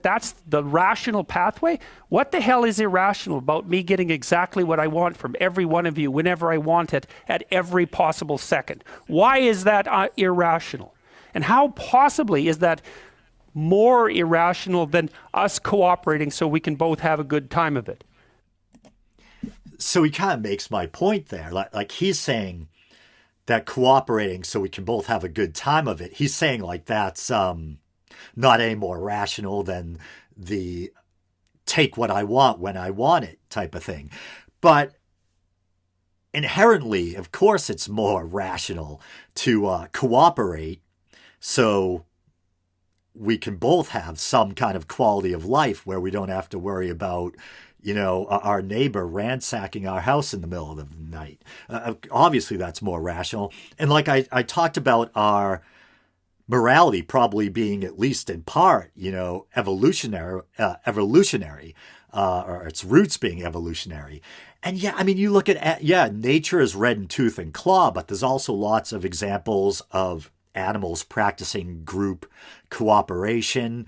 That's the rational pathway? What the hell is irrational about me getting exactly what I want from every one of you whenever I want it at every possible second? Why is that irrational? And how possibly is that more irrational than us cooperating so we can both have a good time of it? So he kind of makes my point there. Like he's saying that cooperating so we can both have a good time of it. He's saying like that's not any more rational than the take what I want when I want it type of thing. But inherently, of course, it's more rational to cooperate so we can both have some kind of quality of life where we don't have to worry about, our neighbor ransacking our house in the middle of the night. Obviously, that's more rational. And like I talked about our morality probably being at least in part, evolutionary, or its roots being evolutionary. And yeah, I mean, you look at, nature is red in tooth and claw, but there's also lots of examples of animals practicing group cooperation,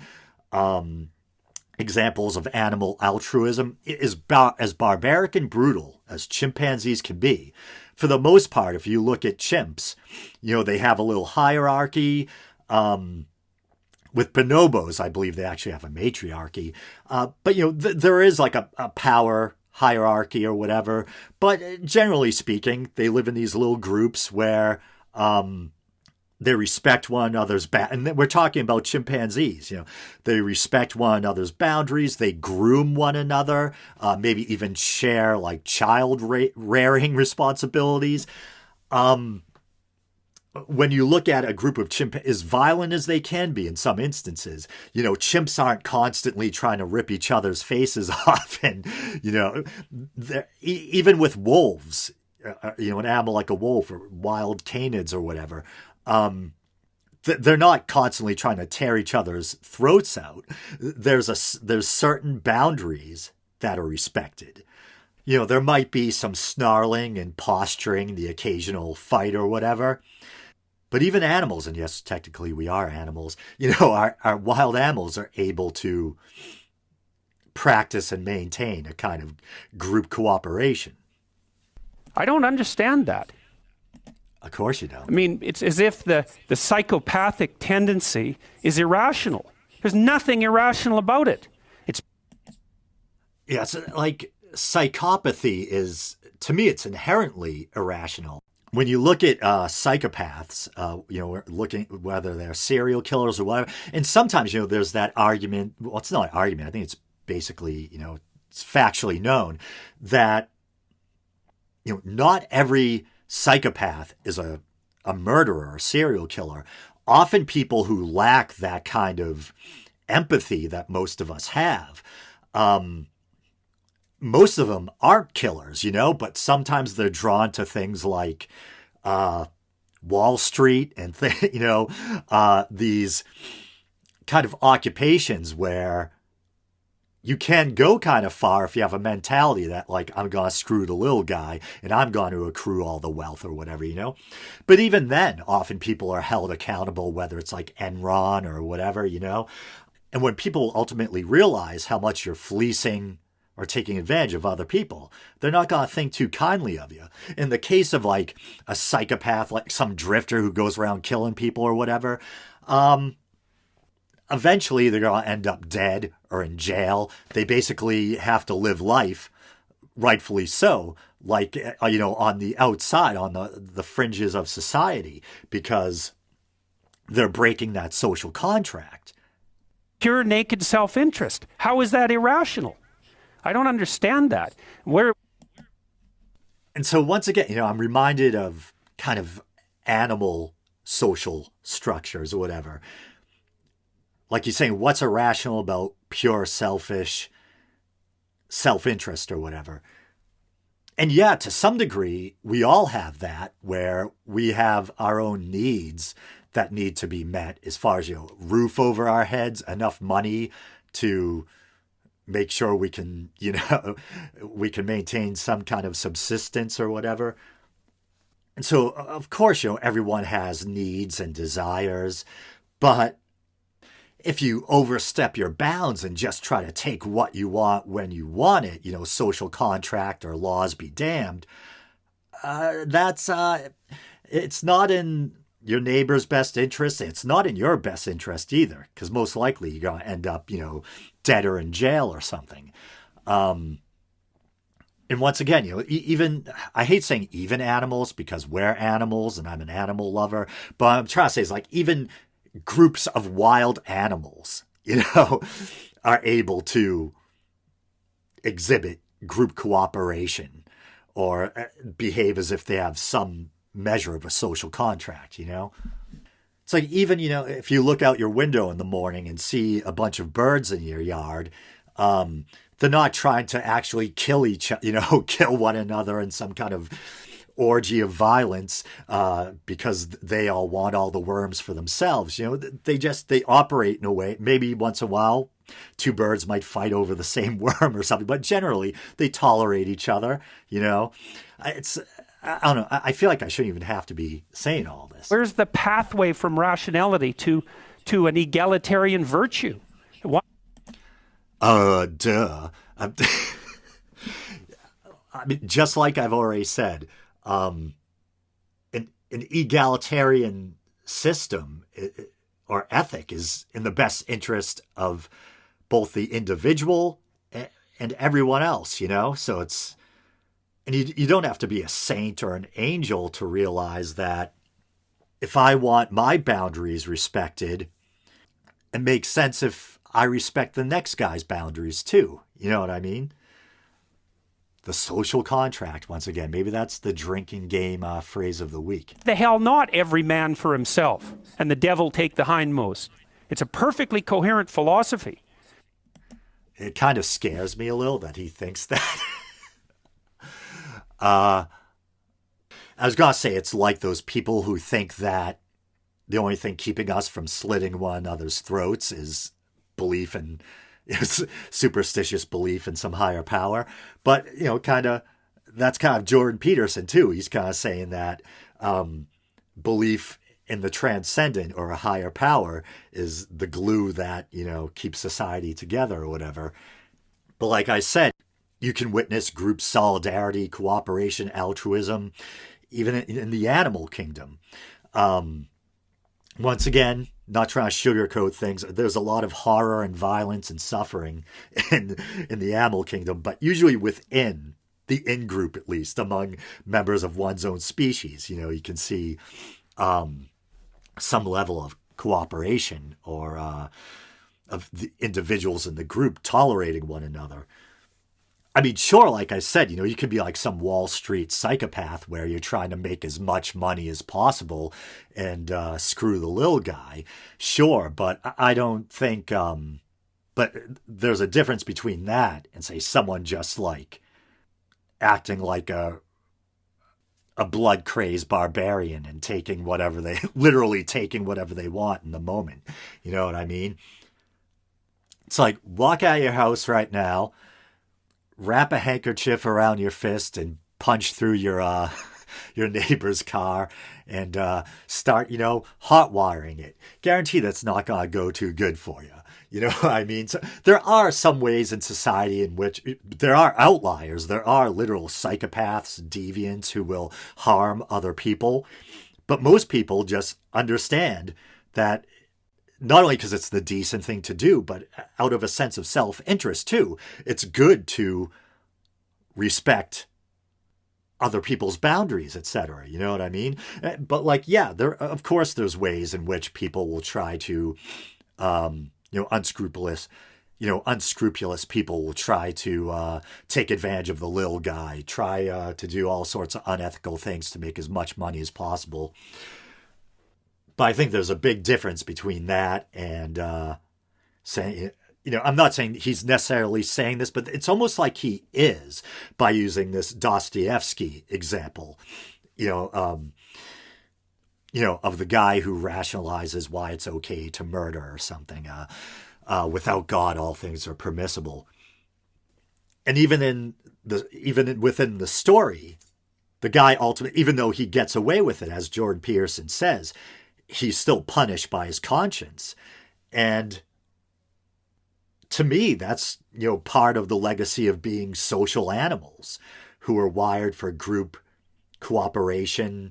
examples of animal altruism. Is as barbaric and brutal as chimpanzees can be. For the most part, if you look at chimps, they have a little hierarchy. With bonobos, I believe they actually have a matriarchy. But, there is like a power hierarchy or whatever. But generally speaking, they live in these little groups where they respect one another's and we're talking about chimpanzees. They respect one another's boundaries. They groom one another. Maybe even share like child rearing responsibilities. When you look at a group of chimps, as violent as they can be in some instances, chimps aren't constantly trying to rip each other's faces off, and even with wolves, an animal like a wolf or wild canids or whatever. They're not constantly trying to tear each other's throats out. There's certain boundaries that are respected. There might be some snarling and posturing, the occasional fight or whatever. But even animals, and yes, technically we are animals, our wild animals are able to practice and maintain a kind of group cooperation. I don't understand that. Of course you don't. I mean, it's as if the psychopathic tendency is irrational. There's nothing irrational about it. It's like psychopathy is, to me, it's inherently irrational. When you look at psychopaths, we're looking whether they're serial killers or whatever, and sometimes, there's that argument, well, it's not an argument, I think it's basically, it's factually known that, not every psychopath is a murderer or serial killer. Often people who lack that kind of empathy that most of us have, most of them aren't killers, but sometimes they're drawn to things like Wall Street and these kind of occupations where you can go kind of far if you have a mentality that, like, I'm going to screw the little guy and I'm going to accrue all the wealth or whatever, But even then, often people are held accountable, whether it's like Enron or whatever, And when people ultimately realize how much you're fleecing or taking advantage of other people, they're not going to think too kindly of you. In the case of like a psychopath, like some drifter who goes around killing people or whatever, eventually they're going to end up dead or in jail. They basically have to live life, rightfully so, like, on the outside, on the fringes of society, because they're breaking that social contract. pure naked self-interest. How is that irrational? I don't understand that. And so once again, I'm reminded of kind of animal social structures or whatever. Like you're saying, what's irrational about pure selfish self-interest or whatever? And yeah, to some degree, we all have that, where we have our own needs that need to be met, as far as, roof over our heads, enough money to make sure we can, we can maintain some kind of subsistence or whatever. And so, of course, everyone has needs and desires, but if you overstep your bounds and just try to take what you want when you want it, social contract or laws be damned, it's not in your neighbor's best interest. It's not in your best interest either, because most likely you're going to end up, dead or in jail or something. And once again, even, I hate saying even animals, because we're animals and I'm an animal lover, but I'm trying to say is like even groups of wild animals, are able to exhibit group cooperation or behave as if they have some measure of a social contract, It's like even, if you look out your window in the morning and see a bunch of birds in your yard, they're not trying to actually kill kill one another in some kind of orgy of violence because they all want all the worms for themselves. They operate in a way, maybe once in a while, two birds might fight over the same worm or something, but generally they tolerate each other. I don't know. I feel like I shouldn't even have to be saying all this. Where's the pathway from rationality to an egalitarian virtue? Duh. I mean, just like I've already said, an egalitarian system or ethic is in the best interest of both the individual and everyone else, So and you don't have to be a saint or an angel to realize that if I want my boundaries respected, it makes sense if I respect the next guy's boundaries too. You know what I mean? The social contract, once again. Maybe that's the drinking game phrase of the week. The hell not every man for himself and the devil take the hindmost. It's a perfectly coherent philosophy. It kind of scares me a little that he thinks that. I was going to say it's like those people who think that the only thing keeping us from slitting one another's throats is belief in superstitious belief in some higher power. But, that's kind of Jordan Peterson too. He's kind of saying that belief in the transcendent or a higher power is the glue that, keeps society together or whatever. But like I said, you can witness group solidarity, cooperation, altruism, even in the animal kingdom. Once again, not trying to sugarcoat things. There's a lot of horror and violence and suffering in the animal kingdom, but usually within the in-group, at least, among members of one's own species. You can see some level of cooperation or of the individuals in the group tolerating one another. I mean, sure, like I said, you could be like some Wall Street psychopath where you're trying to make as much money as possible and screw the little guy. Sure, but I don't think... but there's a difference between that and, say, someone just like acting like a blood-crazed barbarian and literally taking whatever they want in the moment. You know what I mean? It's like, walk out of your house right now, wrap a handkerchief around your fist and punch through your neighbor's car and start, hot wiring it. Guarantee that's not going to go too good for you. You know what I mean? So there are some ways in society in which there are outliers. There are literal psychopaths, deviants who will harm other people. But most people just understand that not only because it's the decent thing to do, but out of a sense of self-interest too. It's good to respect other people's boundaries, etc. You know what I mean? But of course there's ways in which people will try to, unscrupulous people will try to take advantage of the little guy, try to do all sorts of unethical things to make as much money as possible. But I think there's a big difference between that and saying, I'm not saying he's necessarily saying this, but it's almost like he is by using this Dostoevsky example, of the guy who rationalizes why it's okay to murder or something. Without God, all things are permissible. And even within the story, the guy ultimately, even though he gets away with it, as Jordan Peterson says, he's still punished by his conscience. And to me, that's, part of the legacy of being social animals who are wired for group cooperation,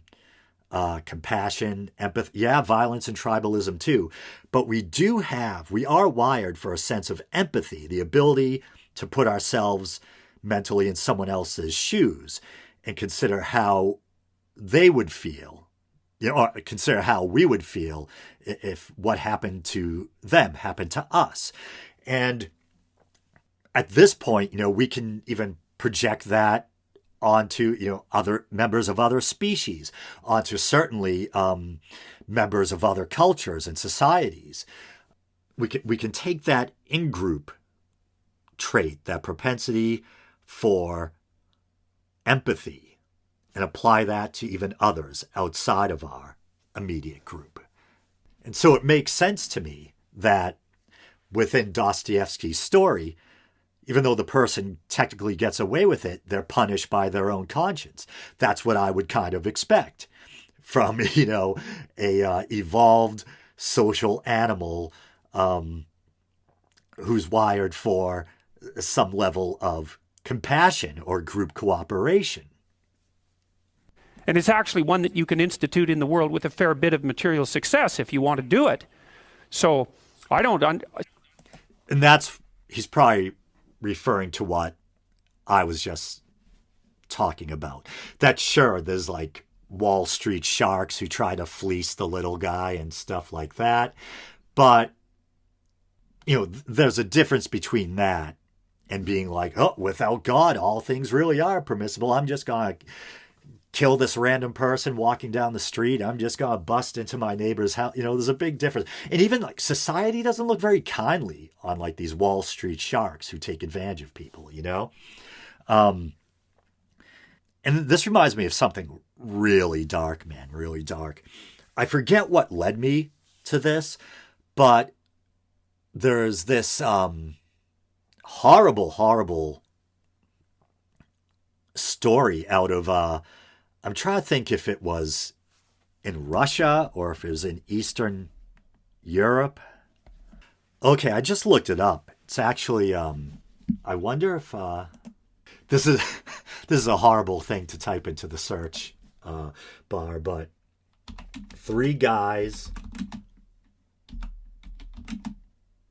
compassion, empathy, violence and tribalism too. But we are wired for a sense of empathy, the ability to put ourselves mentally in someone else's shoes and consider how they would feel. Or consider how we would feel if what happened to them happened to us. And at this point, we can even project that onto, other members of other species, onto certainly members of other cultures and societies. We can take that in-group trait, that propensity for empathy and apply that to even others outside of our immediate group. And so it makes sense to me that within Dostoevsky's story, even though the person technically gets away with it, they're punished by their own conscience. That's what I would kind of expect from, a evolved social animal who's wired for some level of compassion or group cooperation. And it's actually one that you can institute in the world with a fair bit of material success if you want to do it. So I don't... And he's probably referring to what I was just talking about. That sure, there's like Wall Street sharks who try to fleece the little guy and stuff like that. But, there's a difference between that and being like, oh, without God, all things really are permissible. I'm just going to kill this random person walking down the street. I'm just going to bust into my neighbor's house. There's a big difference. And even like society doesn't look very kindly on like these Wall Street sharks who take advantage of people, And this reminds me of something really dark, man, really dark. I forget what led me to this, but there's this horrible, horrible story out of I'm trying to think if it was in Russia or if it was in Eastern Europe. Okay, I just looked it up. It's actually, I wonder if this is a horrible thing to type into the search bar, but 3 guys,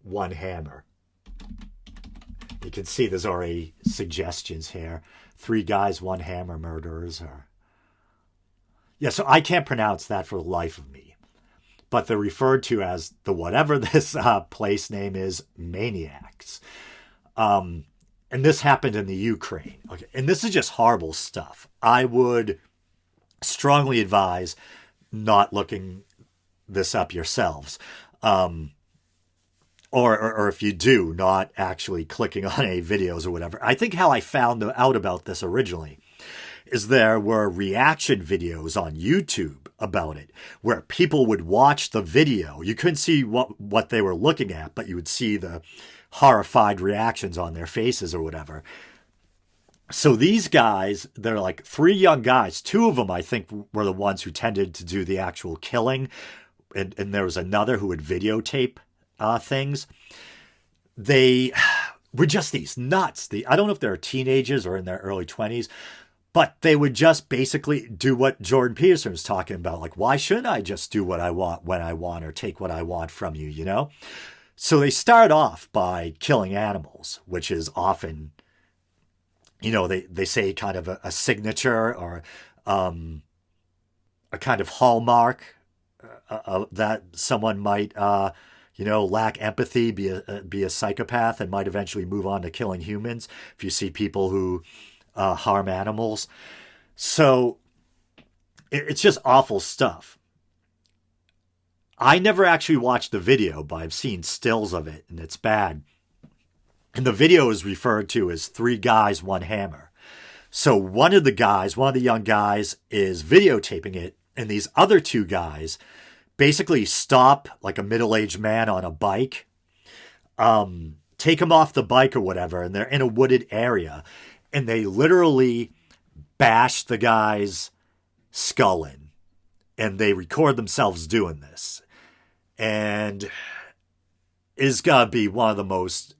1 hammer. You can see there's already suggestions here. 3 guys, 1 hammer murderers are... Yeah, so I can't pronounce that for the life of me. But they're referred to as the whatever this place name is, maniacs. And this happened in the Ukraine. Okay, and this is just horrible stuff. I would strongly advise not looking this up yourselves. Or if you do, not actually clicking on any videos or whatever. I think how I found out about this originally is there were reaction videos on YouTube about it, where people would watch the video. You couldn't see what they were looking at, but you would see the horrified reactions on their faces or whatever. So these guys, they're like 3 young guys. 2 of them, I think, were the ones who tended to do the actual killing. And there was another who would videotape things. They were just these nuts. I don't know if they're teenagers or in their early 20s, but they would just basically do what Jordan Peterson was talking about. Like, why shouldn't I just do what I want when I want or take what I want from you, So they start off by killing animals, which is often, they say kind of a signature or a kind of hallmark that someone might, lack empathy, be a psychopath, and might eventually move on to killing humans. If you see people who harm animals. So it's just awful stuff. I never actually watched the video, but I've seen stills of it, and it's bad. And the video is referred to as 3 guys, 1 hammer. So one of the young guys is videotaping it, and these other 2 guys basically stop like a middle-aged man on a bike, take him off the bike or whatever, and they're in a wooded area. And they literally bash the guy's skull in. And they record themselves doing this. And it's got to be one of the most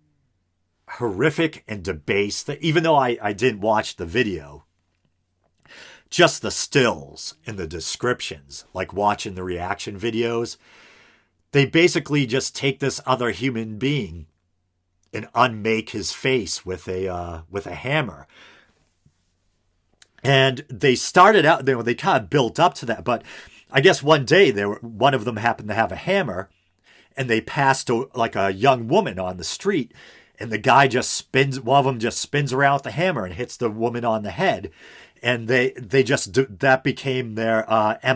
horrific and debased, even though I didn't watch the video, just the stills and the descriptions, like watching the reaction videos, they basically just take this other human being and unmake his face with a hammer. And they started out, they kind of built up to that, but I guess one day one of them happened to have a hammer, and they passed like a young woman on the street, and the guy one of them just spins around with the hammer and hits the woman on the head, and that became their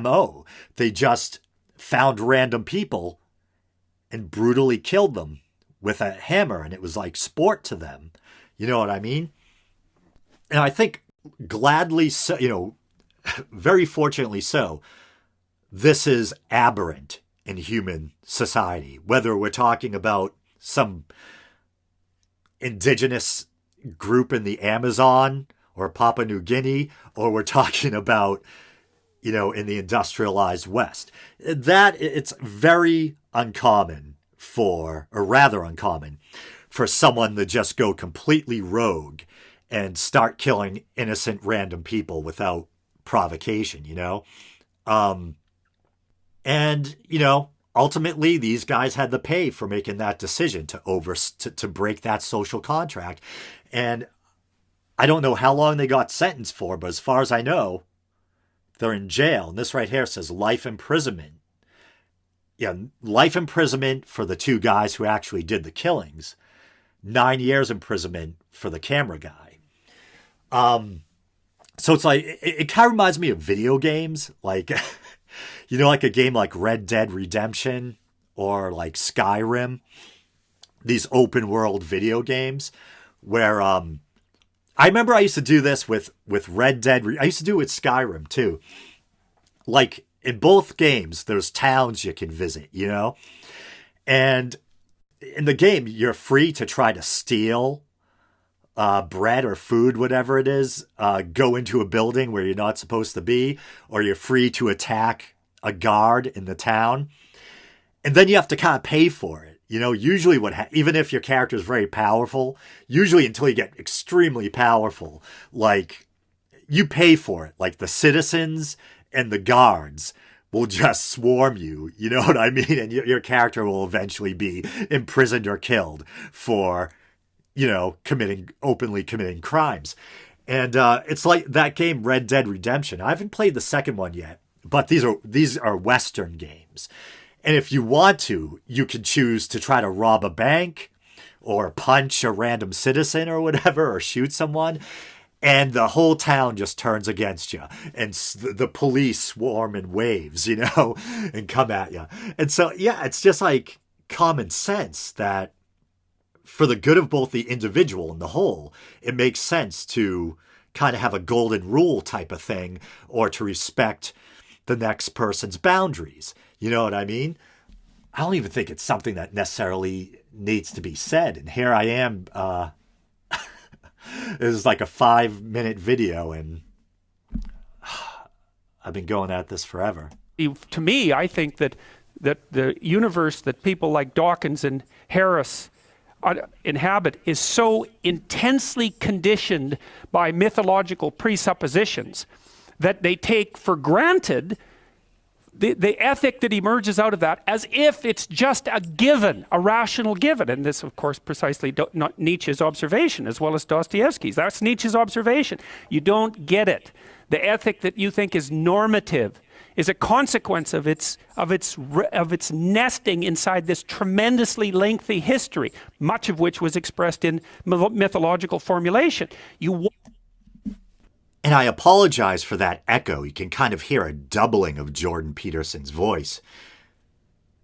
MO. They just found random people and brutally killed them with a hammer, and it was like sport to them. You know what I mean? And I think gladly so, very fortunately so, this is aberrant in human society. Whether we're talking about some indigenous group in the Amazon or Papua New Guinea, or we're talking about, in the industrialized West. That it's very uncommon or rather uncommon, for someone to just go completely rogue and start killing innocent random people without provocation, And, ultimately these guys had to pay for making that decision to break that social contract. And I don't know how long they got sentenced for, but as far as I know, they're in jail. And this right here says life imprisonment. Yeah, life imprisonment for the two guys who actually did the killings. 9 years imprisonment for the camera guy. So it's like, it kind of reminds me of video games. Like, like a game like Red Dead Redemption or like Skyrim. These open world video games where, I remember I used to do this with Red Dead. I used to do it with Skyrim too. Like in both games, there's towns you can visit, And in the game, you're free to try to steal bread or food, whatever it is, go into a building where you're not supposed to be, or you're free to attack a guard in the town. And then you have to kind of pay for it. Usually even if your character is very powerful, usually until you get extremely powerful, like you pay for it. Like the citizens and the guards will just swarm you, you know what I mean? And your character will eventually be imprisoned or killed for, openly committing crimes. And it's like that game, Red Dead Redemption. I haven't played the second one yet, but these are Western games. And if you want to, you can choose to try to rob a bank or punch a random citizen or whatever, or shoot someone. And the whole town just turns against you. And the police swarm in waves, and come at you. And so, yeah, it's just like common sense that for the good of both the individual and the whole, it makes sense to kind of have a golden rule type of thing, or to respect the next person's boundaries. You know what I mean? I don't even think it's something that necessarily needs to be said. And here I am, this is like a 5-minute video, and I've been going at this forever. To me, I think that the universe that people like Dawkins and Harris inhabit is so intensely conditioned by mythological presuppositions that they take for granted the ethic that emerges out of that as if it's just a given, a rational given. And this, of course, precisely not Nietzsche's observation, as well as Dostoevsky's. That's Nietzsche's observation. You don't get it. The ethic that you think is normative is a consequence of its nesting inside this tremendously lengthy history, much of which was expressed in mythological formulation. And I apologize for that echo. You can kind of hear a doubling of Jordan Peterson's voice.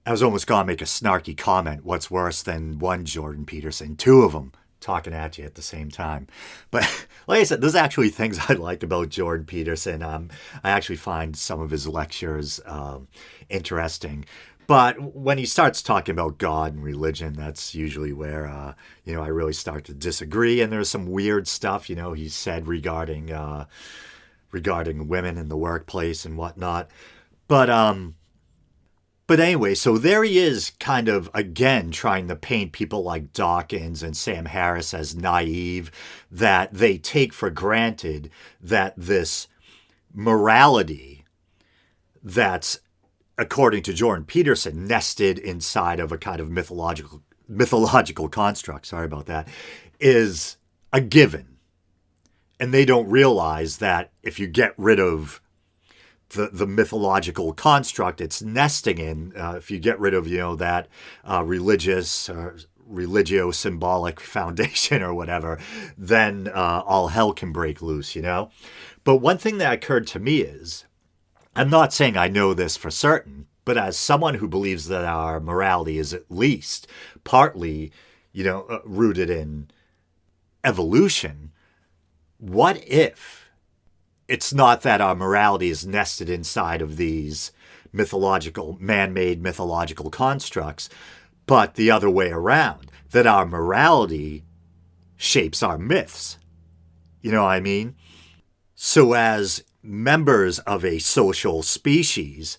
I was almost going to make a snarky comment. What's worse than one Jordan Peterson? Two of them talking at you at the same time. But like I said, there's actually things I like about Jordan Peterson. I actually find some of his lectures interesting. But when he starts talking about God and religion, that's usually where, I really start to disagree. And there's some weird stuff, he said regarding women in the workplace and whatnot. But anyway, so there he is kind of, again, trying to paint people like Dawkins and Sam Harris as naive, that they take for granted that this morality that's, according to Jordan Peterson, nested inside of a kind of mythological construct, sorry about that, is a given. And they don't realize that if you get rid of the mythological construct it's nesting in, if you get rid of, that religious or religio-symbolic foundation or whatever, then all hell can break loose, But one thing that occurred to me is, I'm not saying I know this for certain, but as someone who believes that our morality is at least partly, rooted in evolution, what if It's not that our morality is nested inside of these man-made mythological constructs, but the other way around, that our morality shapes our myths. You know what I mean? So as members of a social species,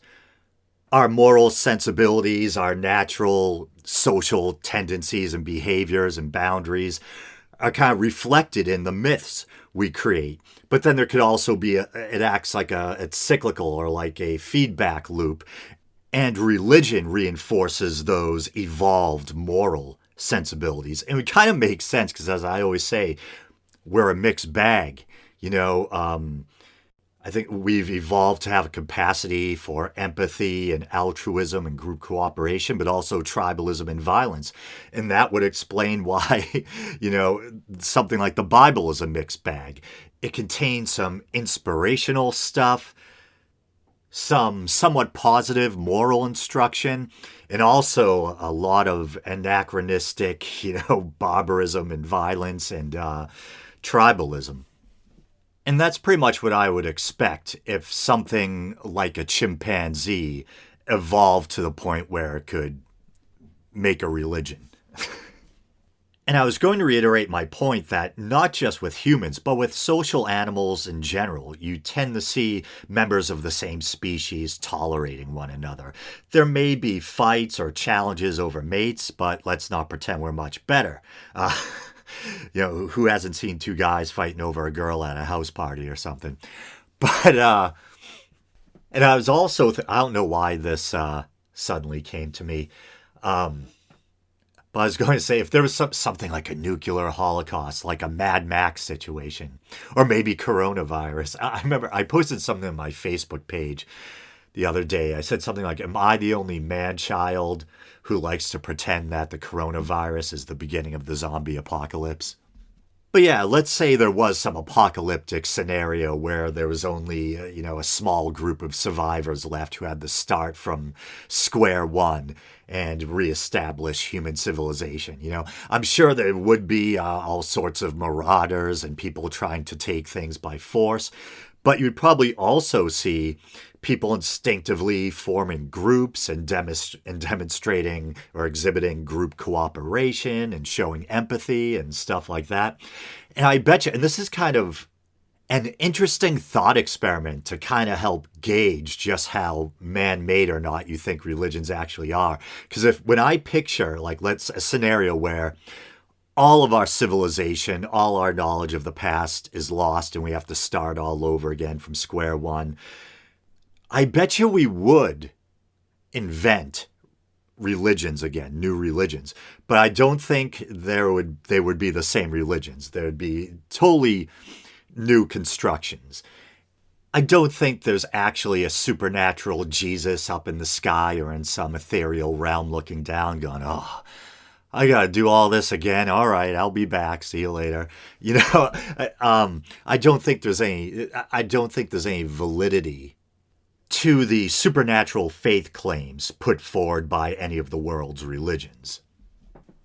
our moral sensibilities, our natural social tendencies and behaviors and boundaries are kind of reflected in the myths we create. But then there could also be, it acts like it's cyclical or like a feedback loop. And religion reinforces those evolved moral sensibilities. And it kind of makes sense because, as I always say, we're a mixed bag. I think we've evolved to have a capacity for empathy and altruism and group cooperation, but also tribalism and violence. And that would explain why, something like the Bible is a mixed bag. It contains some inspirational stuff, some somewhat positive moral instruction, and also a lot of anachronistic, barbarism and violence and tribalism. And that's pretty much what I would expect if something like a chimpanzee evolved to the point where it could make a religion. And I was going to reiterate my point that not just with humans, but with social animals in general, you tend to see members of the same species tolerating one another. There may be fights or challenges over mates, but let's not pretend we're much better. Who hasn't seen two guys fighting over a girl at a house party or something? But, and I was also, I don't know why this suddenly came to me. But I was going to say, if there was something like a nuclear holocaust, like a Mad Max situation, or maybe coronavirus. I remember I posted something on my Facebook page the other day. I said something like, am I the only man-child who likes to pretend that the coronavirus is the beginning of the zombie apocalypse? But yeah, let's say there was some apocalyptic scenario where there was only, a small group of survivors left who had to start from square one and reestablish human civilization. I'm sure there would be all sorts of marauders and people trying to take things by force, but you'd probably also see people instinctively forming groups and demonstrating or exhibiting group cooperation and showing empathy and stuff like that. And I bet you, and this is kind of an interesting thought experiment to kind of help gauge just how man-made or not you think religions actually are. Because when I picture, a scenario where all of our civilization, all our knowledge of the past is lost and we have to start all over again from square one, I bet you we would invent religions again, new religions. But I don't think they would be the same religions. There would be totally new constructions. I don't think there's actually a supernatural Jesus up in the sky or in some ethereal realm looking down going, oh, I got to do all this again. All right, I'll be back. See you later. I don't think there's any validity to the supernatural faith claims put forward by any of the world's religions.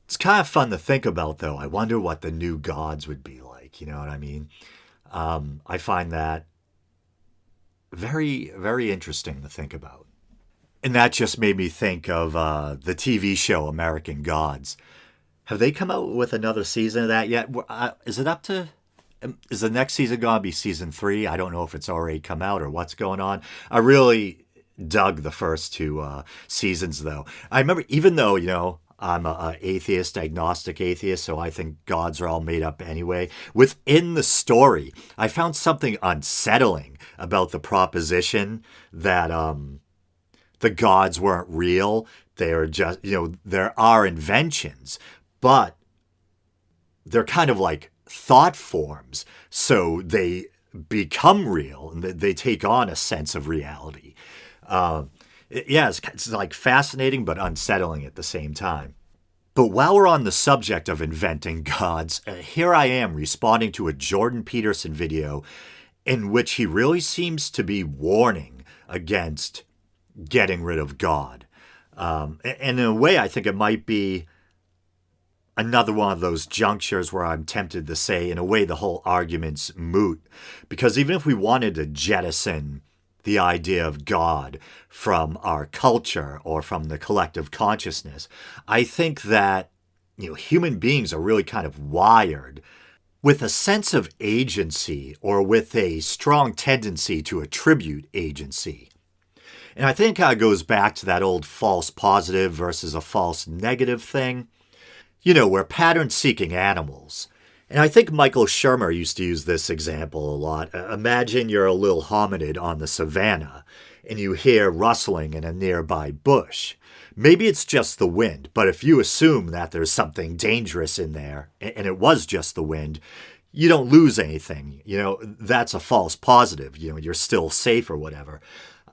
It's kind of fun to think about, though. I wonder what the new gods would be like. You know what I mean? I find that very, very interesting to think about. And that just made me think of the TV show American Gods. Have they come out with another season of that yet? Is the next season going to be season 3? I don't know if it's already come out or what's going on. I really dug the first 2 seasons, though. I remember, even though, I'm an atheist, agnostic atheist, so I think gods are all made up anyway. Within the story, I found something unsettling about the proposition that the gods weren't real. They are just, there are inventions, but they're kind of like thought forms. So they become real and they take on a sense of reality. It's like fascinating but unsettling at the same time. But while we're on the subject of inventing gods, here I am responding to a Jordan Peterson video in which he really seems to be warning against getting rid of God. And in a way, I think it might be another one of those junctures where I'm tempted to say, in a way, the whole argument's moot. Because even if we wanted to jettison the idea of God from our culture or from the collective consciousness, I think that, human beings are really kind of wired with a sense of agency or with a strong tendency to attribute agency. And I think it kind of goes back to that old false positive versus a false negative thing. We're pattern-seeking animals. And I think Michael Shermer used to use this example a lot. Imagine you're a little hominid on the savannah, and you hear rustling in a nearby bush. Maybe it's just the wind, but if you assume that there's something dangerous in there, and it was just the wind, you don't lose anything. That's a false positive. You're still safe or whatever.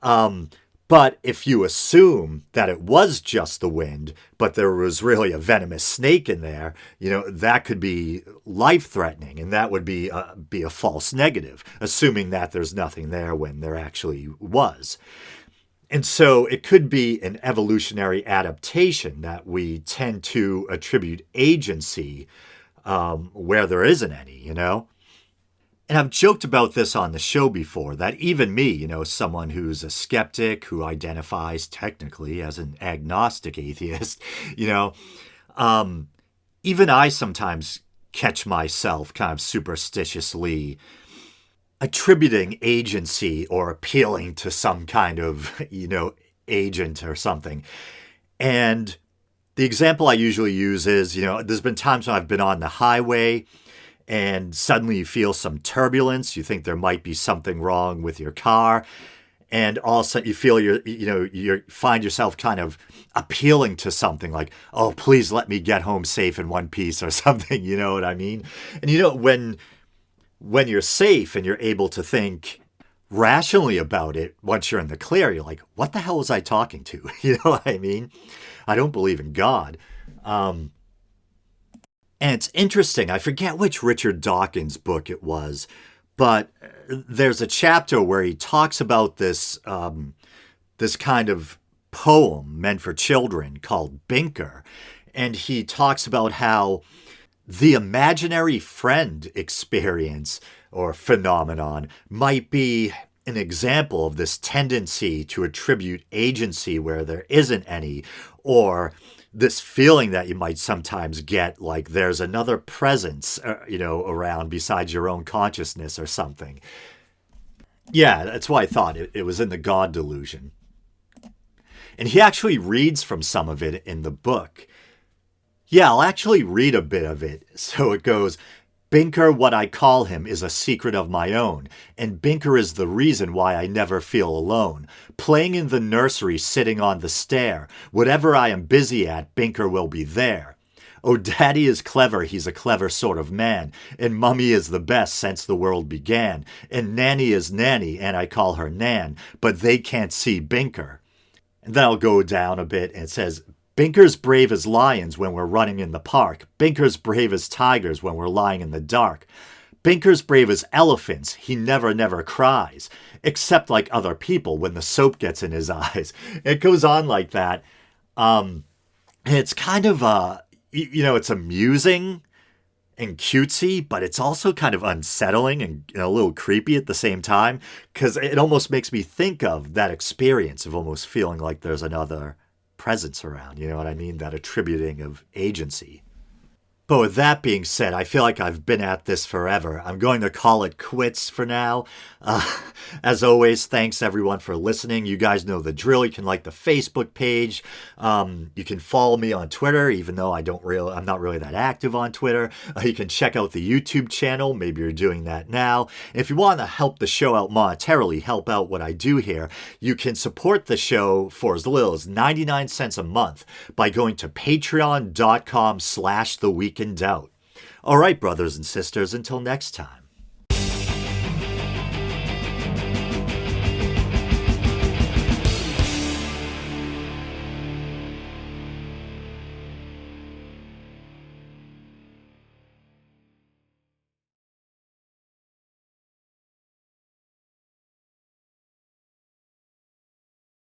But if you assume that it was just the wind, but there was really a venomous snake in there, that could be life-threatening, and that would be a false negative, assuming that there's nothing there when there actually was. And so it could be an evolutionary adaptation that we tend to attribute agency where there isn't any, And I've joked about this on the show before, that even me, someone who's a skeptic, who identifies technically as an agnostic atheist, even I sometimes catch myself kind of superstitiously attributing agency or appealing to some kind of, agent or something. And the example I usually use is, there's been times when I've been on the highway and suddenly you feel some turbulence. You think there might be something wrong with your car. And all of a sudden you feel you find yourself kind of appealing to something like, oh, please let me get home safe in one piece or something. You know what I mean? And when you're safe and you're able to think rationally about it, once you're in the clear, you're like, what the hell was I talking to? You know what I mean? I don't believe in God. And it's interesting. I forget which Richard Dawkins book it was, but there's a chapter where he talks about this kind of poem meant for children called Binker. And he talks about how the imaginary friend experience or phenomenon might be an example of this tendency to attribute agency where there isn't any, or this feeling that you might sometimes get like there's another presence, around besides your own consciousness or something. Yeah, that's why I thought it was in the God delusion. And he actually reads from some of it in the book. Yeah, I'll actually read a bit of it. So it goes, Binker, what I call him, is a secret of my own, and Binker is the reason why I never feel alone. Playing in the nursery, sitting on the stair, whatever I am busy at, Binker will be there. Oh, Daddy is clever, he's a clever sort of man, and Mummy is the best since the world began, and Nanny is Nanny, and I call her Nan, but they can't see Binker. And then I'll go down a bit, and it says, Binker's brave as lions when we're running in the park. Binker's brave as tigers when we're lying in the dark. Binker's brave as elephants. He never cries. Except like other people when the soap gets in his eyes. It goes on like that. And it's kind of, it's amusing and cutesy, but it's also kind of unsettling and a little creepy at the same time. Because it almost makes me think of that experience of almost feeling like there's another presence around, you know what I mean? That attributing of agency. But with that being said, I feel like I've been at this forever. I'm going to call it quits for now. As always, thanks everyone for listening. You guys know the drill. You can like the Facebook page. You can follow me on Twitter, even though I'm not really that active on Twitter. You can check out the YouTube channel. Maybe you're doing that now. And if you want to help the show out monetarily, help out what I do here, you can support the show for as little as 99 cents a month by going to patreon.com/theweekindoubt. All right, brothers and sisters, until next time.